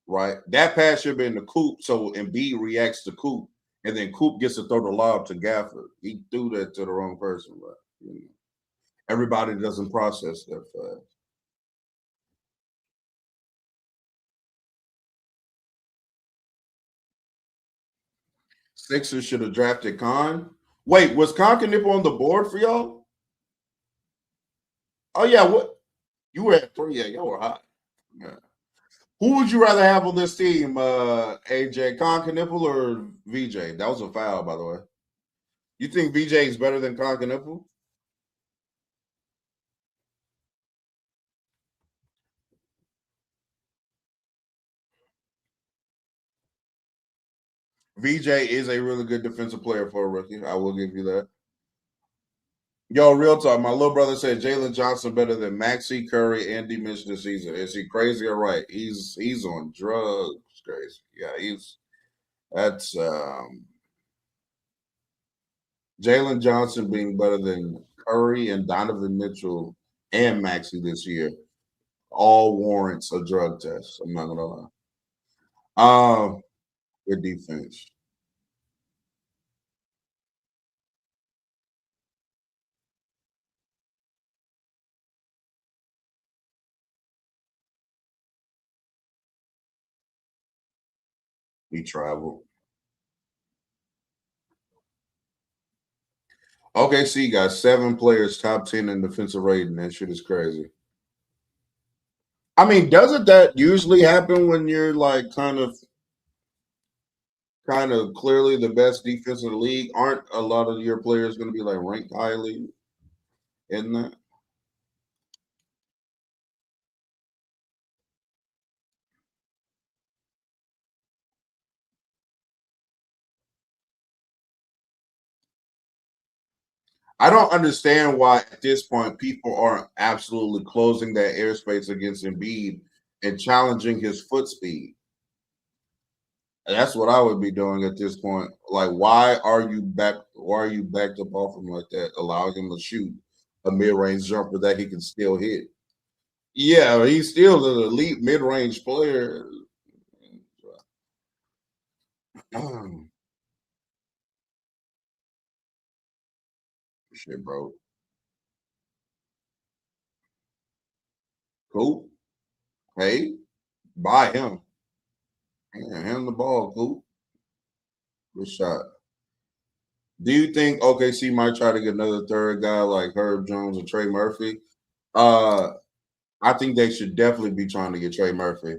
right? That pass should have been the Coop. So Embiid reacts to Coop, and then Coop gets to throw the lob to Gafford. He threw that to the wrong person, but everybody doesn't process that fast. Sixers should have drafted Khan. Wait, was Khan Knipple on the board for y'all? Oh yeah, what you were at three? Yeah, y'all were hot. Yeah. Who would you rather have on this team, AJ Con Knipple or VJ? That was a foul, by the way. You think VJ is better than Con Knipple? VJ is a really good defensive player for a rookie. I will give you that. Yo, real talk. My little brother said Jalen Johnson better than Maxey, Curry, and D Mitch this season. Is he crazy or right? He's on drugs. Crazy. Yeah, that's Jalen Johnson being better than Curry and Donovan Mitchell and Maxey this year. All warrants a drug test. I'm not gonna lie. Good defense. He traveled. Okay, so you got 7 players, top 10 in defensive rating. That shit is crazy. I mean, doesn't that usually happen when you're like kind of clearly the best defense in the league? Aren't a lot of your players going to be like ranked highly in that? I don't understand why at this point people aren't absolutely closing that airspace against Embiid and challenging his foot speed. That's what I would be doing at this point. Like, why are you back? Why are you backed up off him like that? Allowing him to shoot a mid-range jumper that he can still hit. Yeah, he's still an elite mid-range player. Shit, bro. Coop, hey, buy him. Yeah, hand the ball, Coop. Good shot. Do you think OKC might try to get another third guy like Herb Jones or Trey Murphy? Uh, I think they should definitely be trying to get Trey Murphy.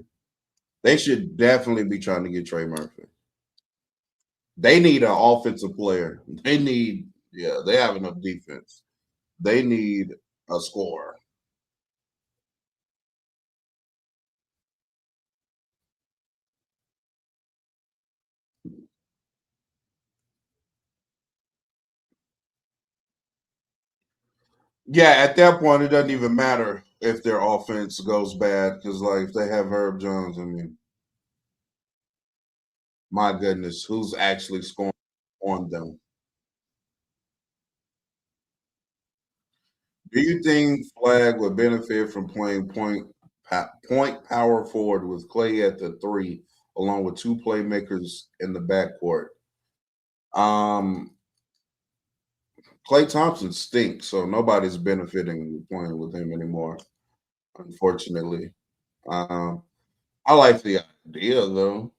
They should definitely be trying to get Trey Murphy. They need an offensive player. They have enough defense. They need a scorer. Yeah, at that point, it doesn't even matter if their offense goes bad because, like, if they have Herb Jones, I mean, my goodness, who's actually scoring on them? Do you think Flag would benefit from playing point power forward with Clay at the three, along with two playmakers in the backcourt? Um, Clay Thompson stinks, so nobody's benefiting with playing with him anymore. Unfortunately, um, I like the idea though.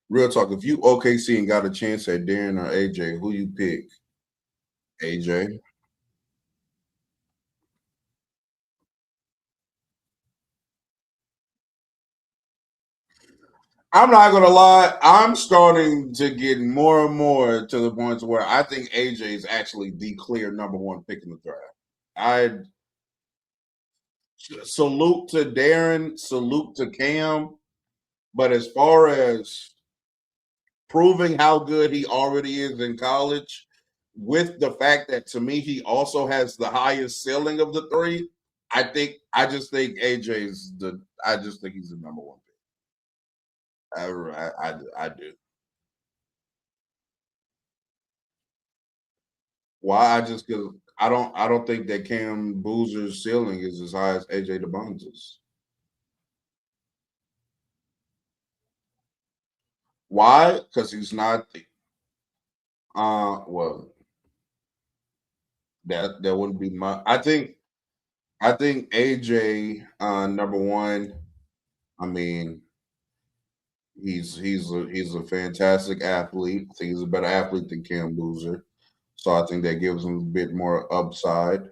Real talk. If you OKC and got a chance at Darren or AJ, who you pick? AJ. I'm not gonna lie. I'm starting to get more and more to the point where I think AJ is actually the clear number one pick in the draft. I salute to Darren, salute to Cam, but as far as proving how good he already is in college, with the fact that to me he also has the highest ceiling of the three, I just think AJ's the I just think he's the number one pick. I do. Why? I just because I don't think that Cam Boozer's ceiling is as high as AJ DeBonz's. Why? Because he's not. Well, that wouldn't be my. I think AJ number one. I mean, he's a fantastic athlete. I think he's a better athlete than Cam Boozer. So I think that gives him a bit more upside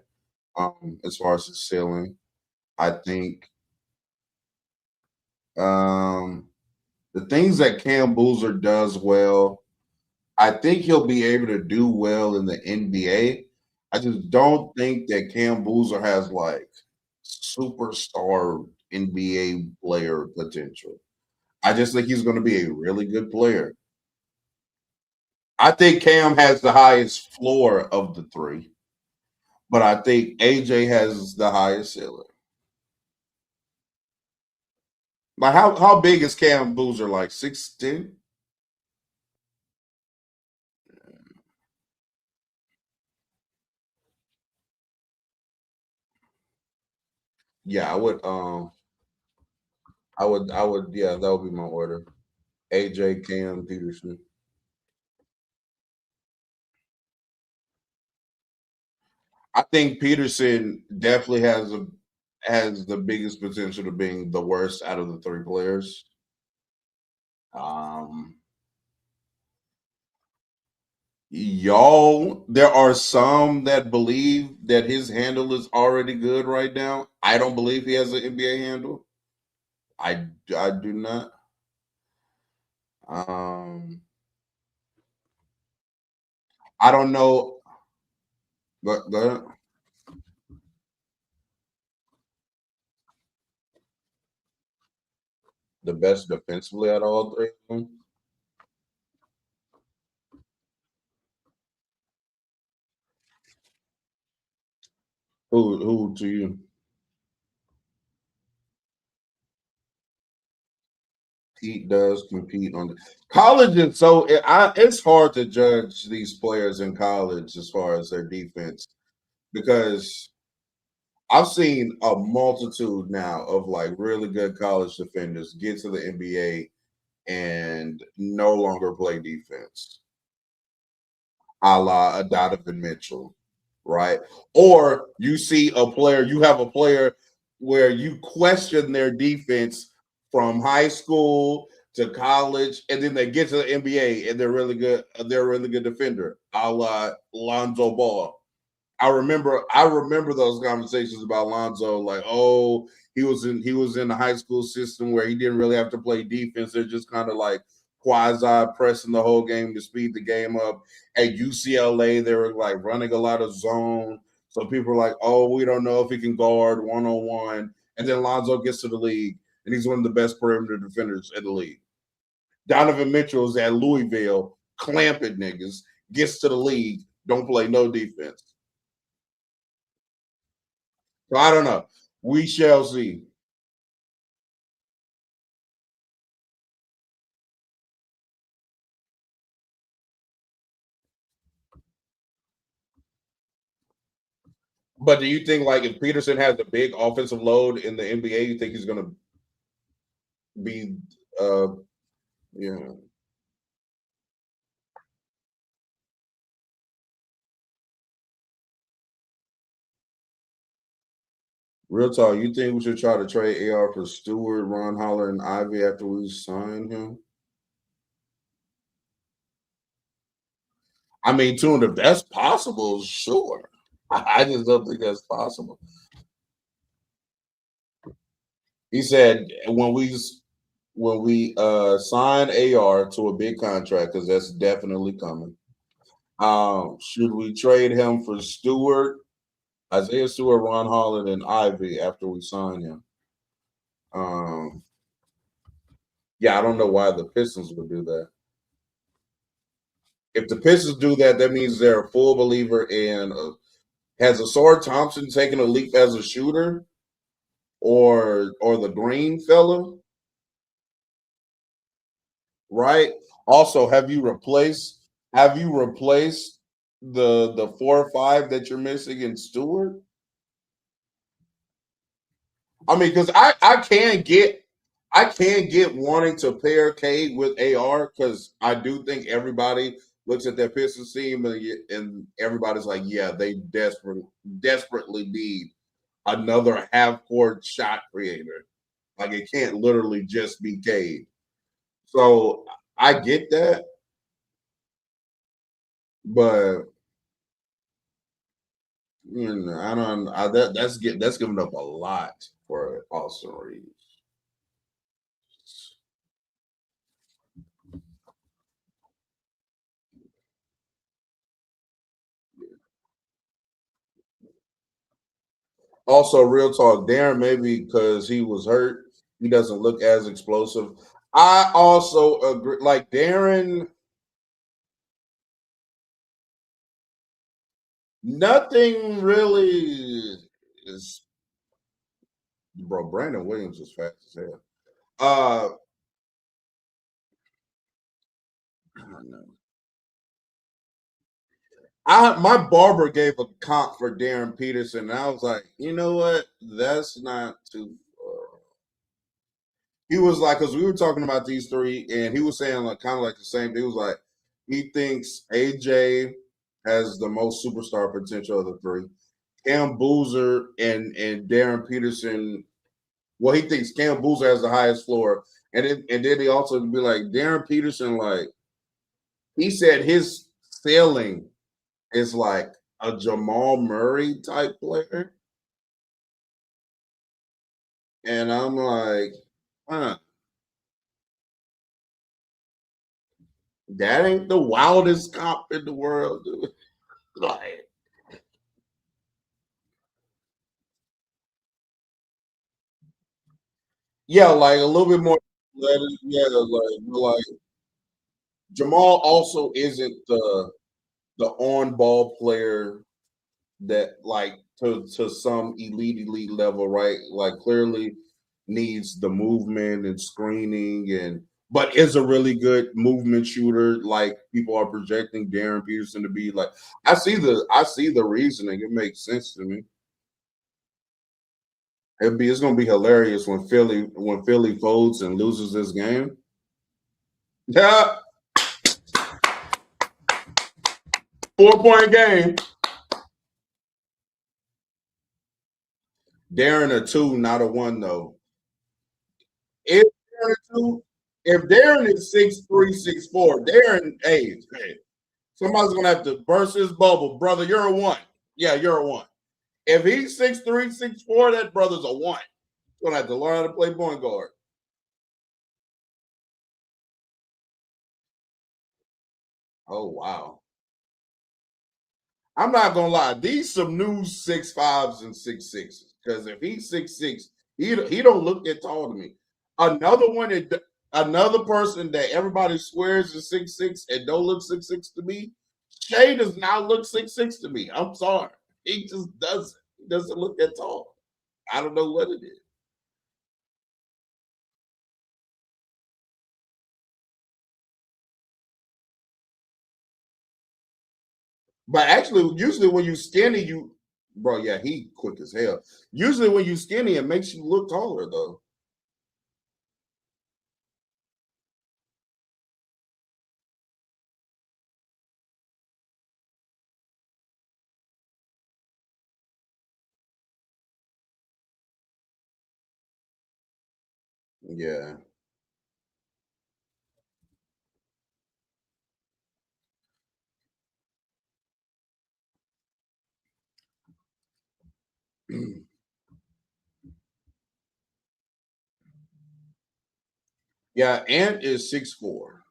as far as his ceiling. I think um, the things that Cam Boozer does well, I think he'll be able to do well in the NBA. I just don't think that Cam Boozer has like superstar NBA player potential. I just think he's going to be a really good player. I think Cam has the highest floor of the three, but I think AJ has the highest ceiling. Like how big is Cam Boozer? Like 6'10"? Yeah, I would yeah, that would be my order. AJ Cam Peterson. I think Peterson definitely has the biggest potential to being the worst out of the three players. Um Y'all, there are some that believe that his handle is already good right now. I don't believe he has an NBA handle. I do not. Um, I don't know. But the best defensively out of all three of them. Who to you? Pete does compete on the college, and so it's hard to judge these players in college as far as their defense because I've seen a multitude now of like really good college defenders get to the NBA and no longer play defense, a la a Donovan Mitchell, right? Or you have a player where you question their defense from high school to college, and then they get to the NBA and they're really good. They're a really good defender, a la Lonzo Ball. I remember those conversations about Lonzo, like, oh, he was in the high school system where he didn't really have to play defense. They're just kind of like quasi pressing the whole game to speed the game up. At UCLA, they were like running a lot of zone. So people are like, oh, we don't know if he can guard 1-on-1. And then Lonzo gets to the league, and he's one of the best perimeter defenders in the league. Donovan Mitchell's at Louisville, clamping niggas, gets to the league, don't play no defense. So I don't know. We shall see. But do you think like if Peterson has a big offensive load in the NBA, you think he's going to be, yeah. Real talk, you think we should try to trade AR for Stewart, Ron Holler, and Ivy after we sign him? I mean, Tune, if that's possible, sure. I just don't think that's possible. He said when we sign AR to a big contract, because that's definitely coming. Should we trade him for Stewart, Isaiah Stewart, Ron Holland, and Ivy after we sign him? Um, yeah, I don't know why the Pistons would do that. If the Pistons do that, that means they're a full believer in. Has Asar Thompson taken a leap as a shooter, or the Green fella? Right. Also, have you replaced the 4 or 5 that you're missing in Stewart? I mean, because I can get wanting to pair Cade with AR because I do think everybody looks at their Pistons team and everybody's like, yeah, they desperately need another half court shot creator. Like it can't literally just be Cade. So I get that, but I don't. That's giving up a lot for Austin Reeves. Also, real talk, Darren, maybe because he was hurt, he doesn't look as explosive. I also agree. Like Darren, nothing really is. Bro, Brandon Williams is fast as hell. Uh, I don't know. My barber gave a comp for Darren Peterson, and I was like, you know what? That's not too. He was like, because we were talking about these three, and he was saying like kind of like the same thing. He was like, he thinks AJ has the most superstar potential of the three. Cam Boozer and Darren Peterson. Well, he thinks Cam Boozer has the highest floor, and then he also be like Darren Peterson. Like he said, his ceiling is like a Jamal Murray type player, and I'm like, huh, that ain't the wildest comp in the world, dude. Like, yeah, like a little bit more. Yeah, like Jamal also isn't the on ball player that like to some elite level, right? Like clearly needs the movement and screening and but is a really good movement shooter. Like people are projecting Darren Peterson to be like. I see the reasoning. It makes sense to me. It's gonna be hilarious when Philly folds and loses this game. Yeah, 4 point game. Darren a 2, not a 1 though. If Darren a 2, if Darren is 6'3", 6'4", Darren, hey, somebody's gonna have to burst his bubble, brother. You're a 1. Yeah, you're a 1. If he's 6'3", 6'4", that brother's a 1. He's gonna have to learn how to play point guard. Oh wow. I'm not gonna lie. These some new 6'5s and 6'6s. Because if he's 6'6, he don't look that tall to me. Another one another person that everybody swears is 6'6 and don't look 6'6 to me. Shay does not look 6'6 to me. I'm sorry. He just doesn't. He doesn't look that tall. I don't know what it is. But actually, usually when you skinny, you bro, yeah, he quick as hell. Usually when you skinny, it makes you look taller though. Yeah. Yeah, Ant is 6'4".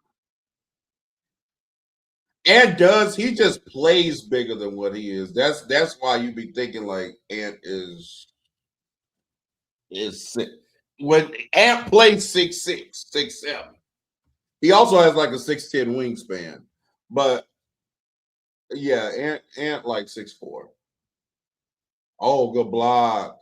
Ant does he just plays bigger than what he is. That's why you be thinking like Ant is six. When Ant plays 6'6", 6'7". He also has like a 6'10" wingspan. But yeah, Ant like 6'4". Oh, good block.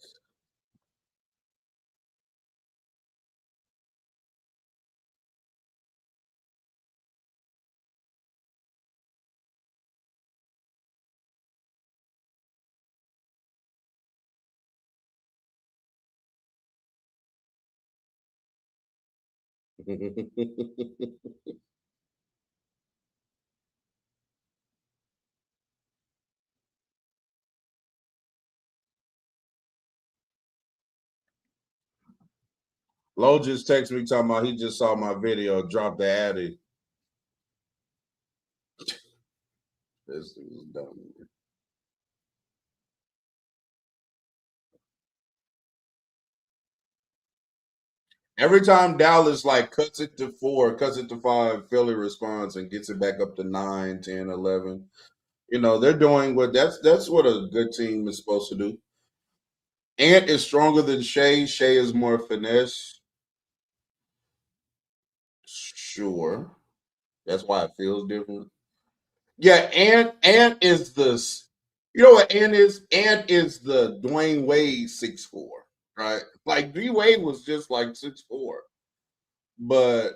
Lo just texted me talking about he just saw my video, drop the Addy. This is dumb. Every time Dallas like cuts it to 4, cuts it to 5, Philly responds and gets it back up to 9, 10, 11. You know, they're doing what that's what a good team is supposed to do. Ant is stronger than Shea. Shea is more finesse. Sure. That's why it feels different. Yeah, Ant is you know what Ant is? Ant is the Dwayne Wade 6'4", right? Like D Wade was just like 6'4". But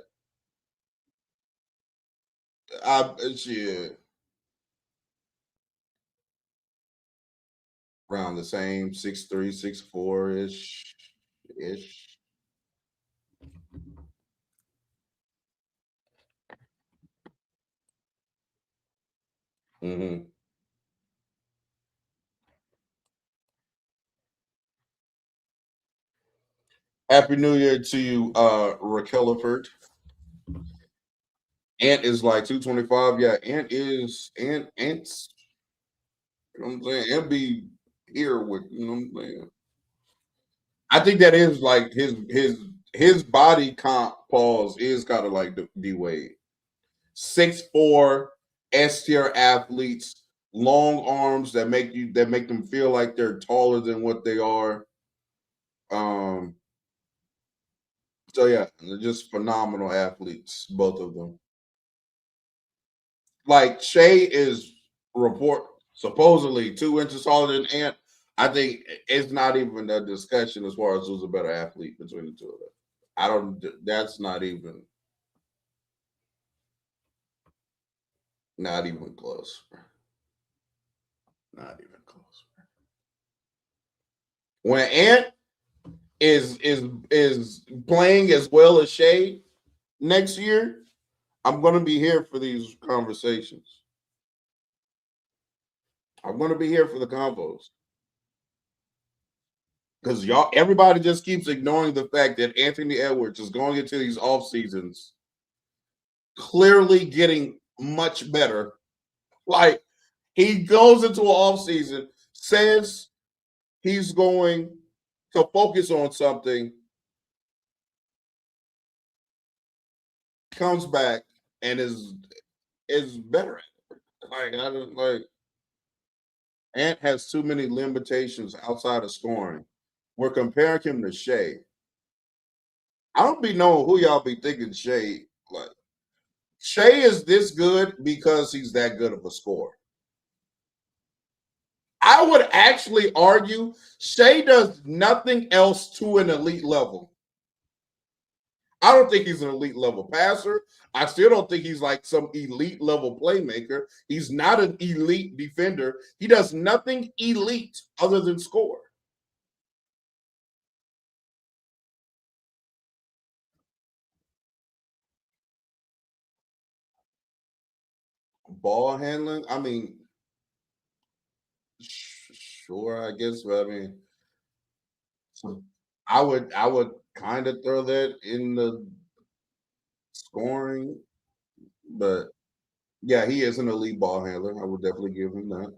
I shit around the same 6'3", 6'4" ish. Hmm. Happy New Year to you, Raqueliford. Ant is like 225. Yeah, Ant's you know what I'm saying? Ant be here with you know what I'm saying. I think that is like his body comp pause is kind of like D Wade. 6'4", S tier athletes, long arms that make them feel like they're taller than what they are. Um, so yeah, they're just phenomenal athletes, both of them. Like Shea is report supposedly 2 inches taller than Ant. I think it's not even a discussion as far as who's a better athlete between the two of them. I don't. That's not even close. Not even close. When Ant is playing as well as Shea next year, I'm gonna be here for these conversations. I'm gonna be here for the combos. Because y'all everybody just keeps ignoring the fact that Anthony Edwards is going into these off seasons clearly getting much better. Like he goes into an off season, says he's going to focus on something, comes back and is is better at it. Like I don't like Ant has too many limitations outside of scoring. We're comparing him to Shea. I don't be knowing who y'all be thinking Shea like. Shea is this good because he's that good of a scorer. I would actually argue Shea does nothing else to an elite level. I don't think he's an elite level passer. I still don't think he's like some elite level playmaker. He's not an elite defender. He does nothing elite other than score. Ball handling, I mean, sure, I guess, but I mean, I would kind of throw that in the scoring, but yeah, he is an elite ball handler. I would definitely give him that.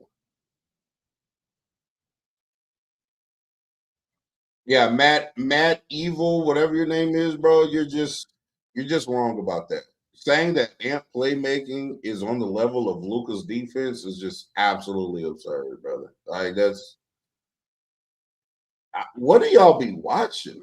Yeah, Matt Evil, whatever your name is, bro, you're just wrong about that. Saying that Ant playmaking is on the level of Luca's defense is just absolutely absurd, brother. Like that's what do y'all be watching?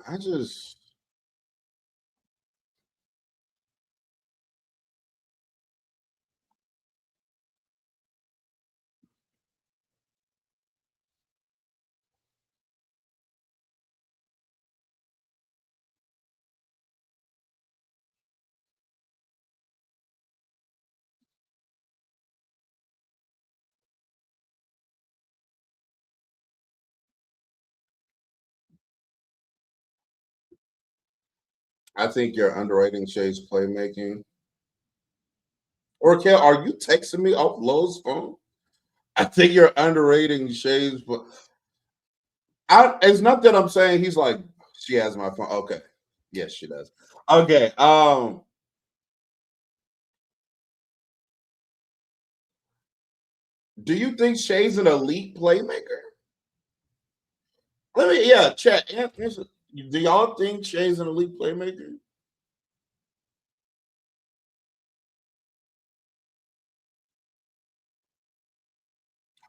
I think you're underrating Shay's playmaking. Or Kel, are you texting me off Lowe's phone? I think you're underrating Shay's. It's not that I'm saying he's like she has my phone. Okay, yes, she does. Okay, do you think Shay's an elite playmaker? Let me, yeah, chat. Do y'all think Shay's an elite playmaker?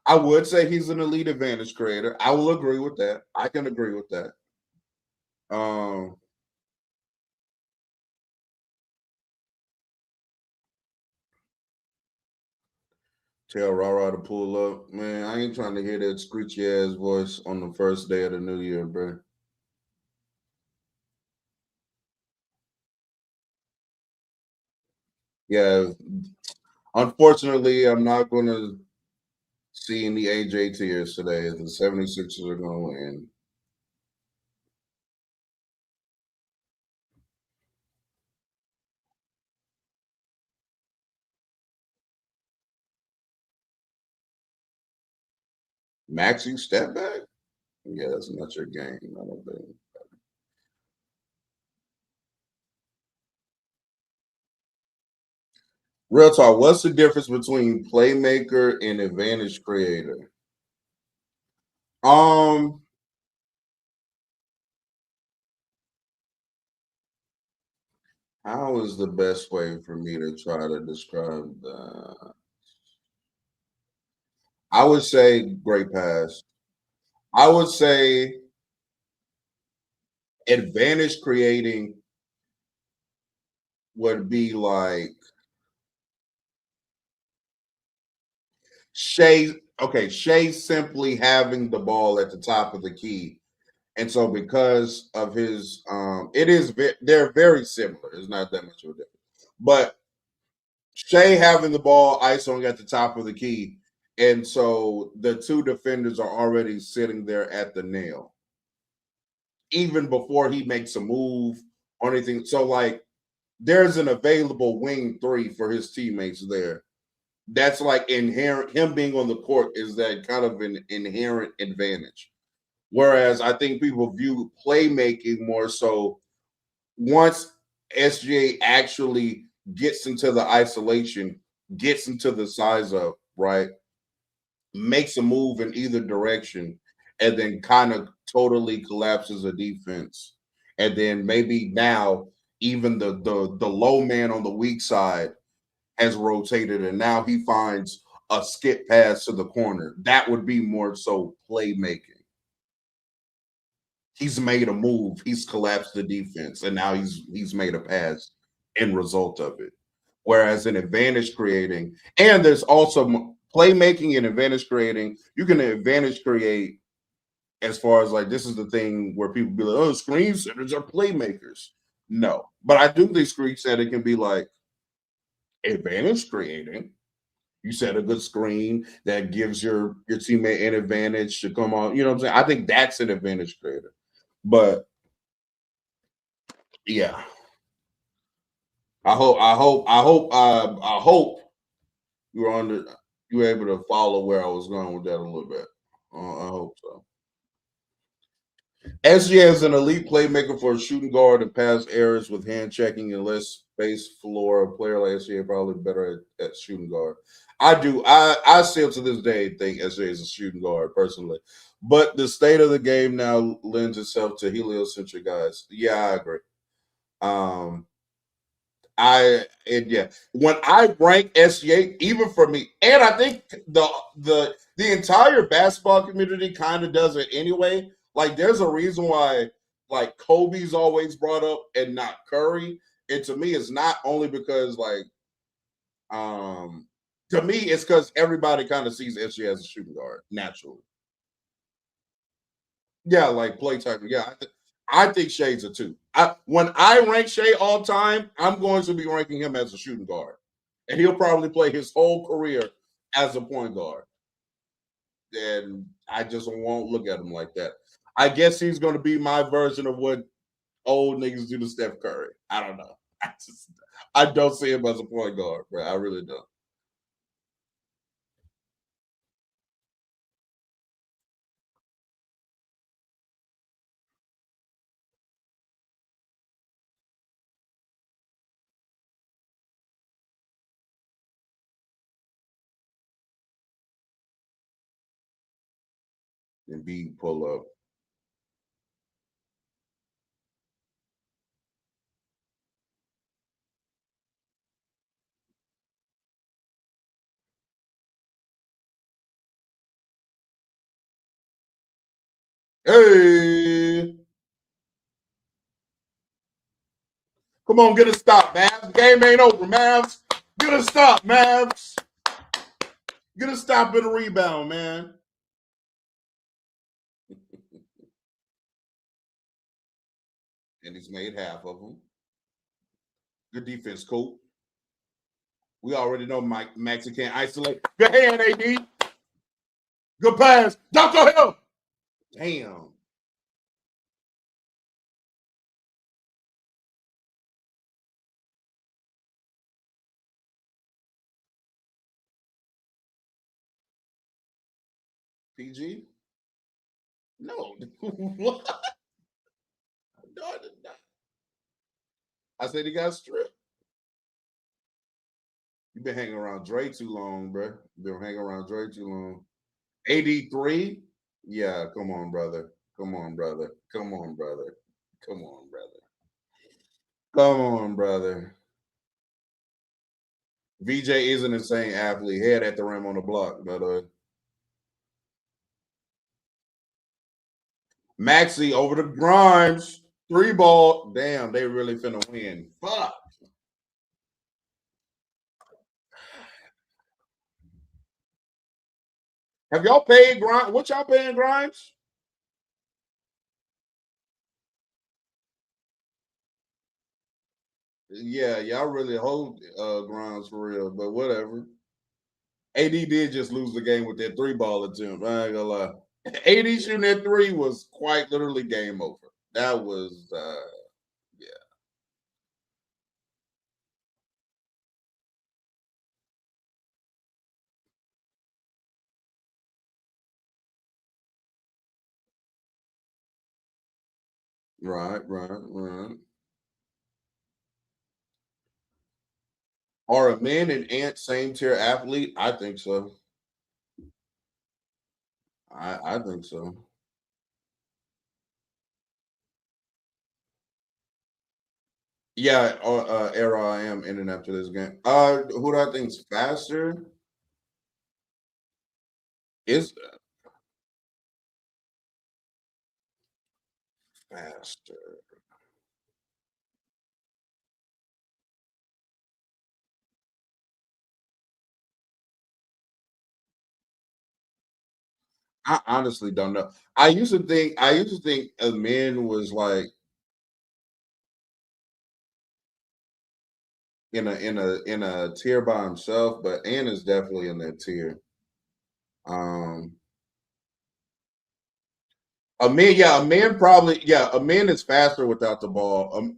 I would say he's an elite advantage creator. I will agree with that. I can agree with that. Um, Tell Rara to pull up. Man, I ain't trying to hear that screechy ass voice on the first day of the new year, bro. Yeah, unfortunately, I'm not going to see any AJ tears today. The 76ers are going to win. Maxey step back? Yeah, that's not your game. I don't think. Real talk. What's the difference between playmaker and advantage creator? Um, how is the best way for me to try to describe that? I would say great pass. I would say advantage creating would be like Shay. Okay, Shay simply having the ball at the top of the key, and so because of his, they're very similar. It's not that much of a difference, but Shay having the ball, isoing at the top of the key, and so the two defenders are already sitting there at the nail, even before he makes a move or anything. So like, there's an available wing three for his teammates there. That's like inherent. Him being on the court is that kind of an inherent advantage. Whereas I think people view playmaking more so once SGA actually gets into the isolation, gets into the size up, right, makes a move in either direction, and then kind of totally collapses a defense. And then maybe now even the low man on the weak side has rotated, and now he finds a skip pass to the corner. That would be more so playmaking. He's made a move, he's collapsed the defense, and now he's made a pass in result of it. Whereas in advantage creating, and there's also playmaking and advantage creating, you can advantage create as far as like this is the thing where people be like, oh, screen setters are playmakers. No, but I do think screen setting can be like advantage creating. You set a good screen that gives your teammate an advantage to come on. You know what I'm saying? I think that's an advantage creator. But yeah, I hope you were on the you were able to follow where I was going with that a little bit. I hope so. SGA is an elite playmaker for a shooting guard and pass errors with hand checking and less space floor. A player like SGA probably better at shooting guard. I do. I still to this day think SGA is a shooting guard personally. But the state of the game now lends itself to heliocentric guys. Yeah, I agree. Um, yeah. When I rank SGA, even for me, and I think the entire basketball community kind of does it anyway. Like, there's a reason why like Kobe's always brought up and not Curry. And to me, it's not only because like to me, it's because everybody kind of sees SGA as a shooting guard naturally. Yeah, like play type. Yeah, I think Shay's a two. When I rank Shay all time, I'm going to be ranking him as a shooting guard, and he'll probably play his whole career as a point guard. And I just won't look at him like that. I guess he's going to be my version of what old niggas do to Steph Curry. I don't know. I don't see him as a point guard, bro. I really don't. Embiid pull up. Hey, come on, get a stop, Mavs. Game ain't over, Mavs. Get a stop, Mavs. Get a stop and a rebound, man. And he's made half of them. Good defense, Coop. We already know Maxey can't isolate. Good hand, AD. Good pass. Dunk on him. Damn. PG? No. What? No, I did not. I said he got stripped. You been hanging around Dre too long, bro. You been hanging around Dre too long. 83? Yeah, come on, brother. Come on, brother. Come on, brother. Come on, brother. Come on, brother. VJ is an insane athlete. Head at the rim on the block, by the way. Maxey over the Grimes. Three ball. Damn, they really finna win. Fuck. Have y'all paid Grimes? What y'all paying Grimes? Yeah, y'all really hold Grimes for real, but whatever. AD did just lose the game with that three ball attempt. I ain't gonna lie. AD shooting that three was quite literally game over. That was yeah. Right. Are a man and Ant same tier athlete? I think so. I think so. Yeah, era I am ending after this game. Who do I think's faster? Is faster. I honestly don't know. I used to think a man was like in a tier by himself, but Ann is definitely in that tier. Um a man is faster without the ball.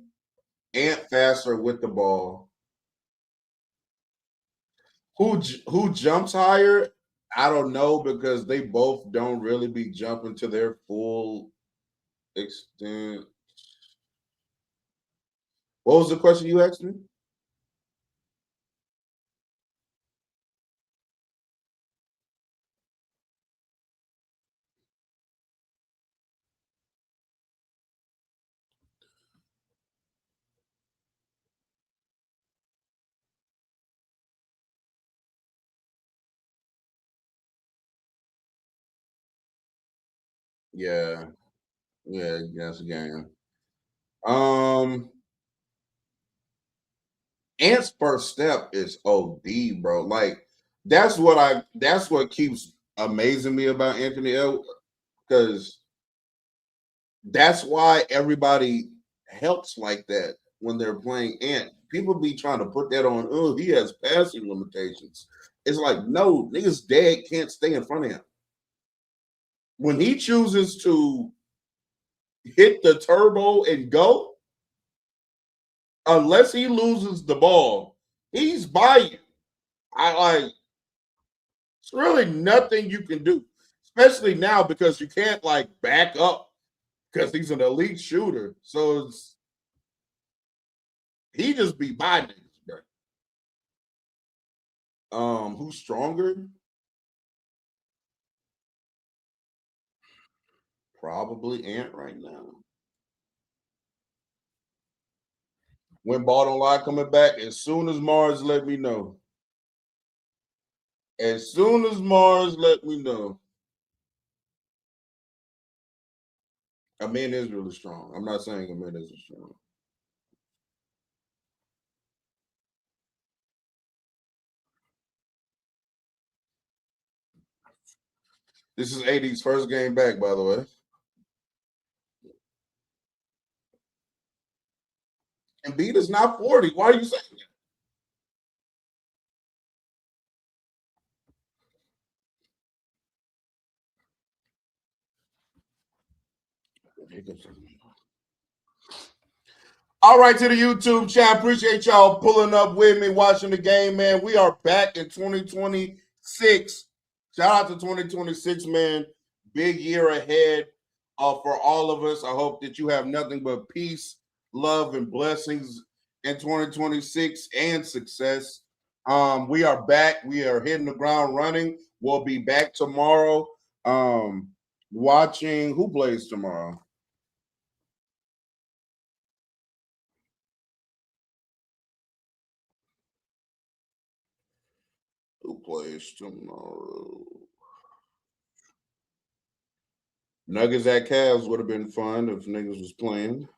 Ant faster with the ball. Who jumps higher? I don't know because they both don't really be jumping to their full extent. What was the question you asked me? Yeah, yeah, that's a game. Um, Ant's first step is OD, bro. Like that's what keeps amazing me about Anthony L because that's why everybody helps like that when they're playing Ant. People be trying to put that on, oh, he has passing limitations. It's like, no, niggas dad can't stay in front of him. When he chooses to hit the turbo and go, unless he loses the ball, he's by you. I like it's really nothing you can do, especially now because you can't like back up because he's an elite shooter. So he just be by niggas, bro. Who's stronger? Probably Ant right now. When ball don't lie coming back, as soon as Mars let me know. As soon as Mars let me know. A man is really strong. I'm not saying a man isn't strong. This is AD's first game back, by the way. Embiid is not 40. Why are you saying that? All right, to the YouTube chat. Appreciate y'all pulling up with me, watching the game, man. We are back in 2026. Shout out to 2026, man. Big year ahead for all of us. I hope that you have nothing but peace, love, and blessings in 2026 and success. We are back. We are hitting the ground running. We'll be back tomorrow. Watching who plays tomorrow? Who plays tomorrow? Nuggets at Cavs would have been fun if niggas was playing.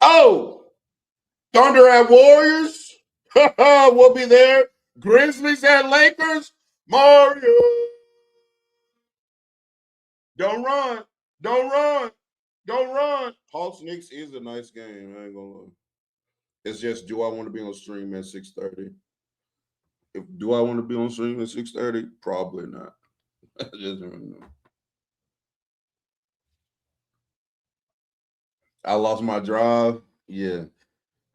Oh, Thunder at Warriors. We'll be there. Grizzlies at Lakers. Mario. Don't run. Don't run. Don't run. Hawks Knicks is a nice game. I ain't gonna lie. It's just, do I want to be on stream at 6:30? If do I want to be on stream at 6:30? Probably not. I just don't know. I lost my drive. Yeah.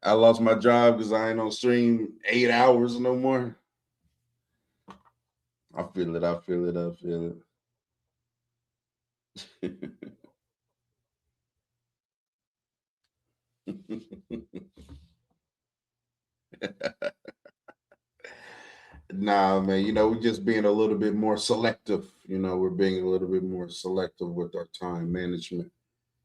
I lost my drive because I ain't on stream 8 hours no more. I feel it. I feel it. I feel it. Nah, man. We're just being a little bit more selective. We're being a little bit more selective with our time management.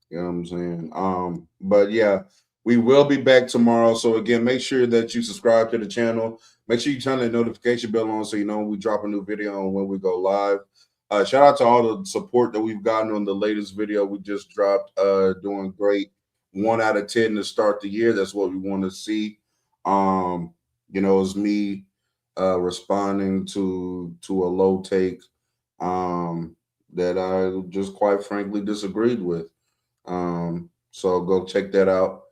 You know what I'm saying? But yeah, We will be back tomorrow. So again, make sure that you subscribe to the channel. Make sure you turn the notification bell on so you know when we drop a new video and when we go live. Shout out to all the support that we've gotten on the latest video we just dropped. Doing great. 1 out of 10 to start the year. That's what we want to see. It's me responding to a low take that I just quite frankly disagreed with. So go check that out.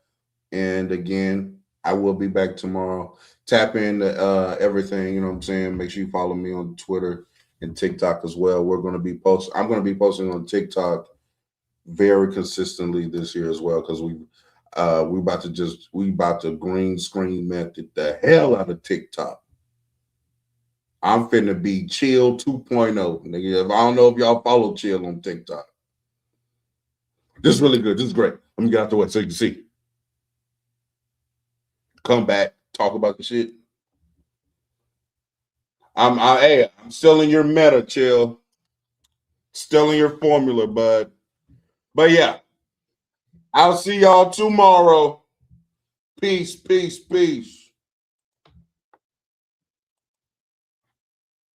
And again, I will be back tomorrow. Tap in everything, you know what I'm saying? Make sure you follow me on Twitter and TikTok as well. I'm going to be posting on TikTok very consistently this year as well, because we about to green screen method the hell out of TikTok. I'm finna be Chill 2.0. Nigga, I don't know if y'all follow Chill on TikTok. This is really good. This is great. Let me get out the way so you can see. Come back, talk about the shit. I'm still in your meta, Chill. Still in your formula, bud. But yeah, I'll see y'all tomorrow. Peace, peace, peace.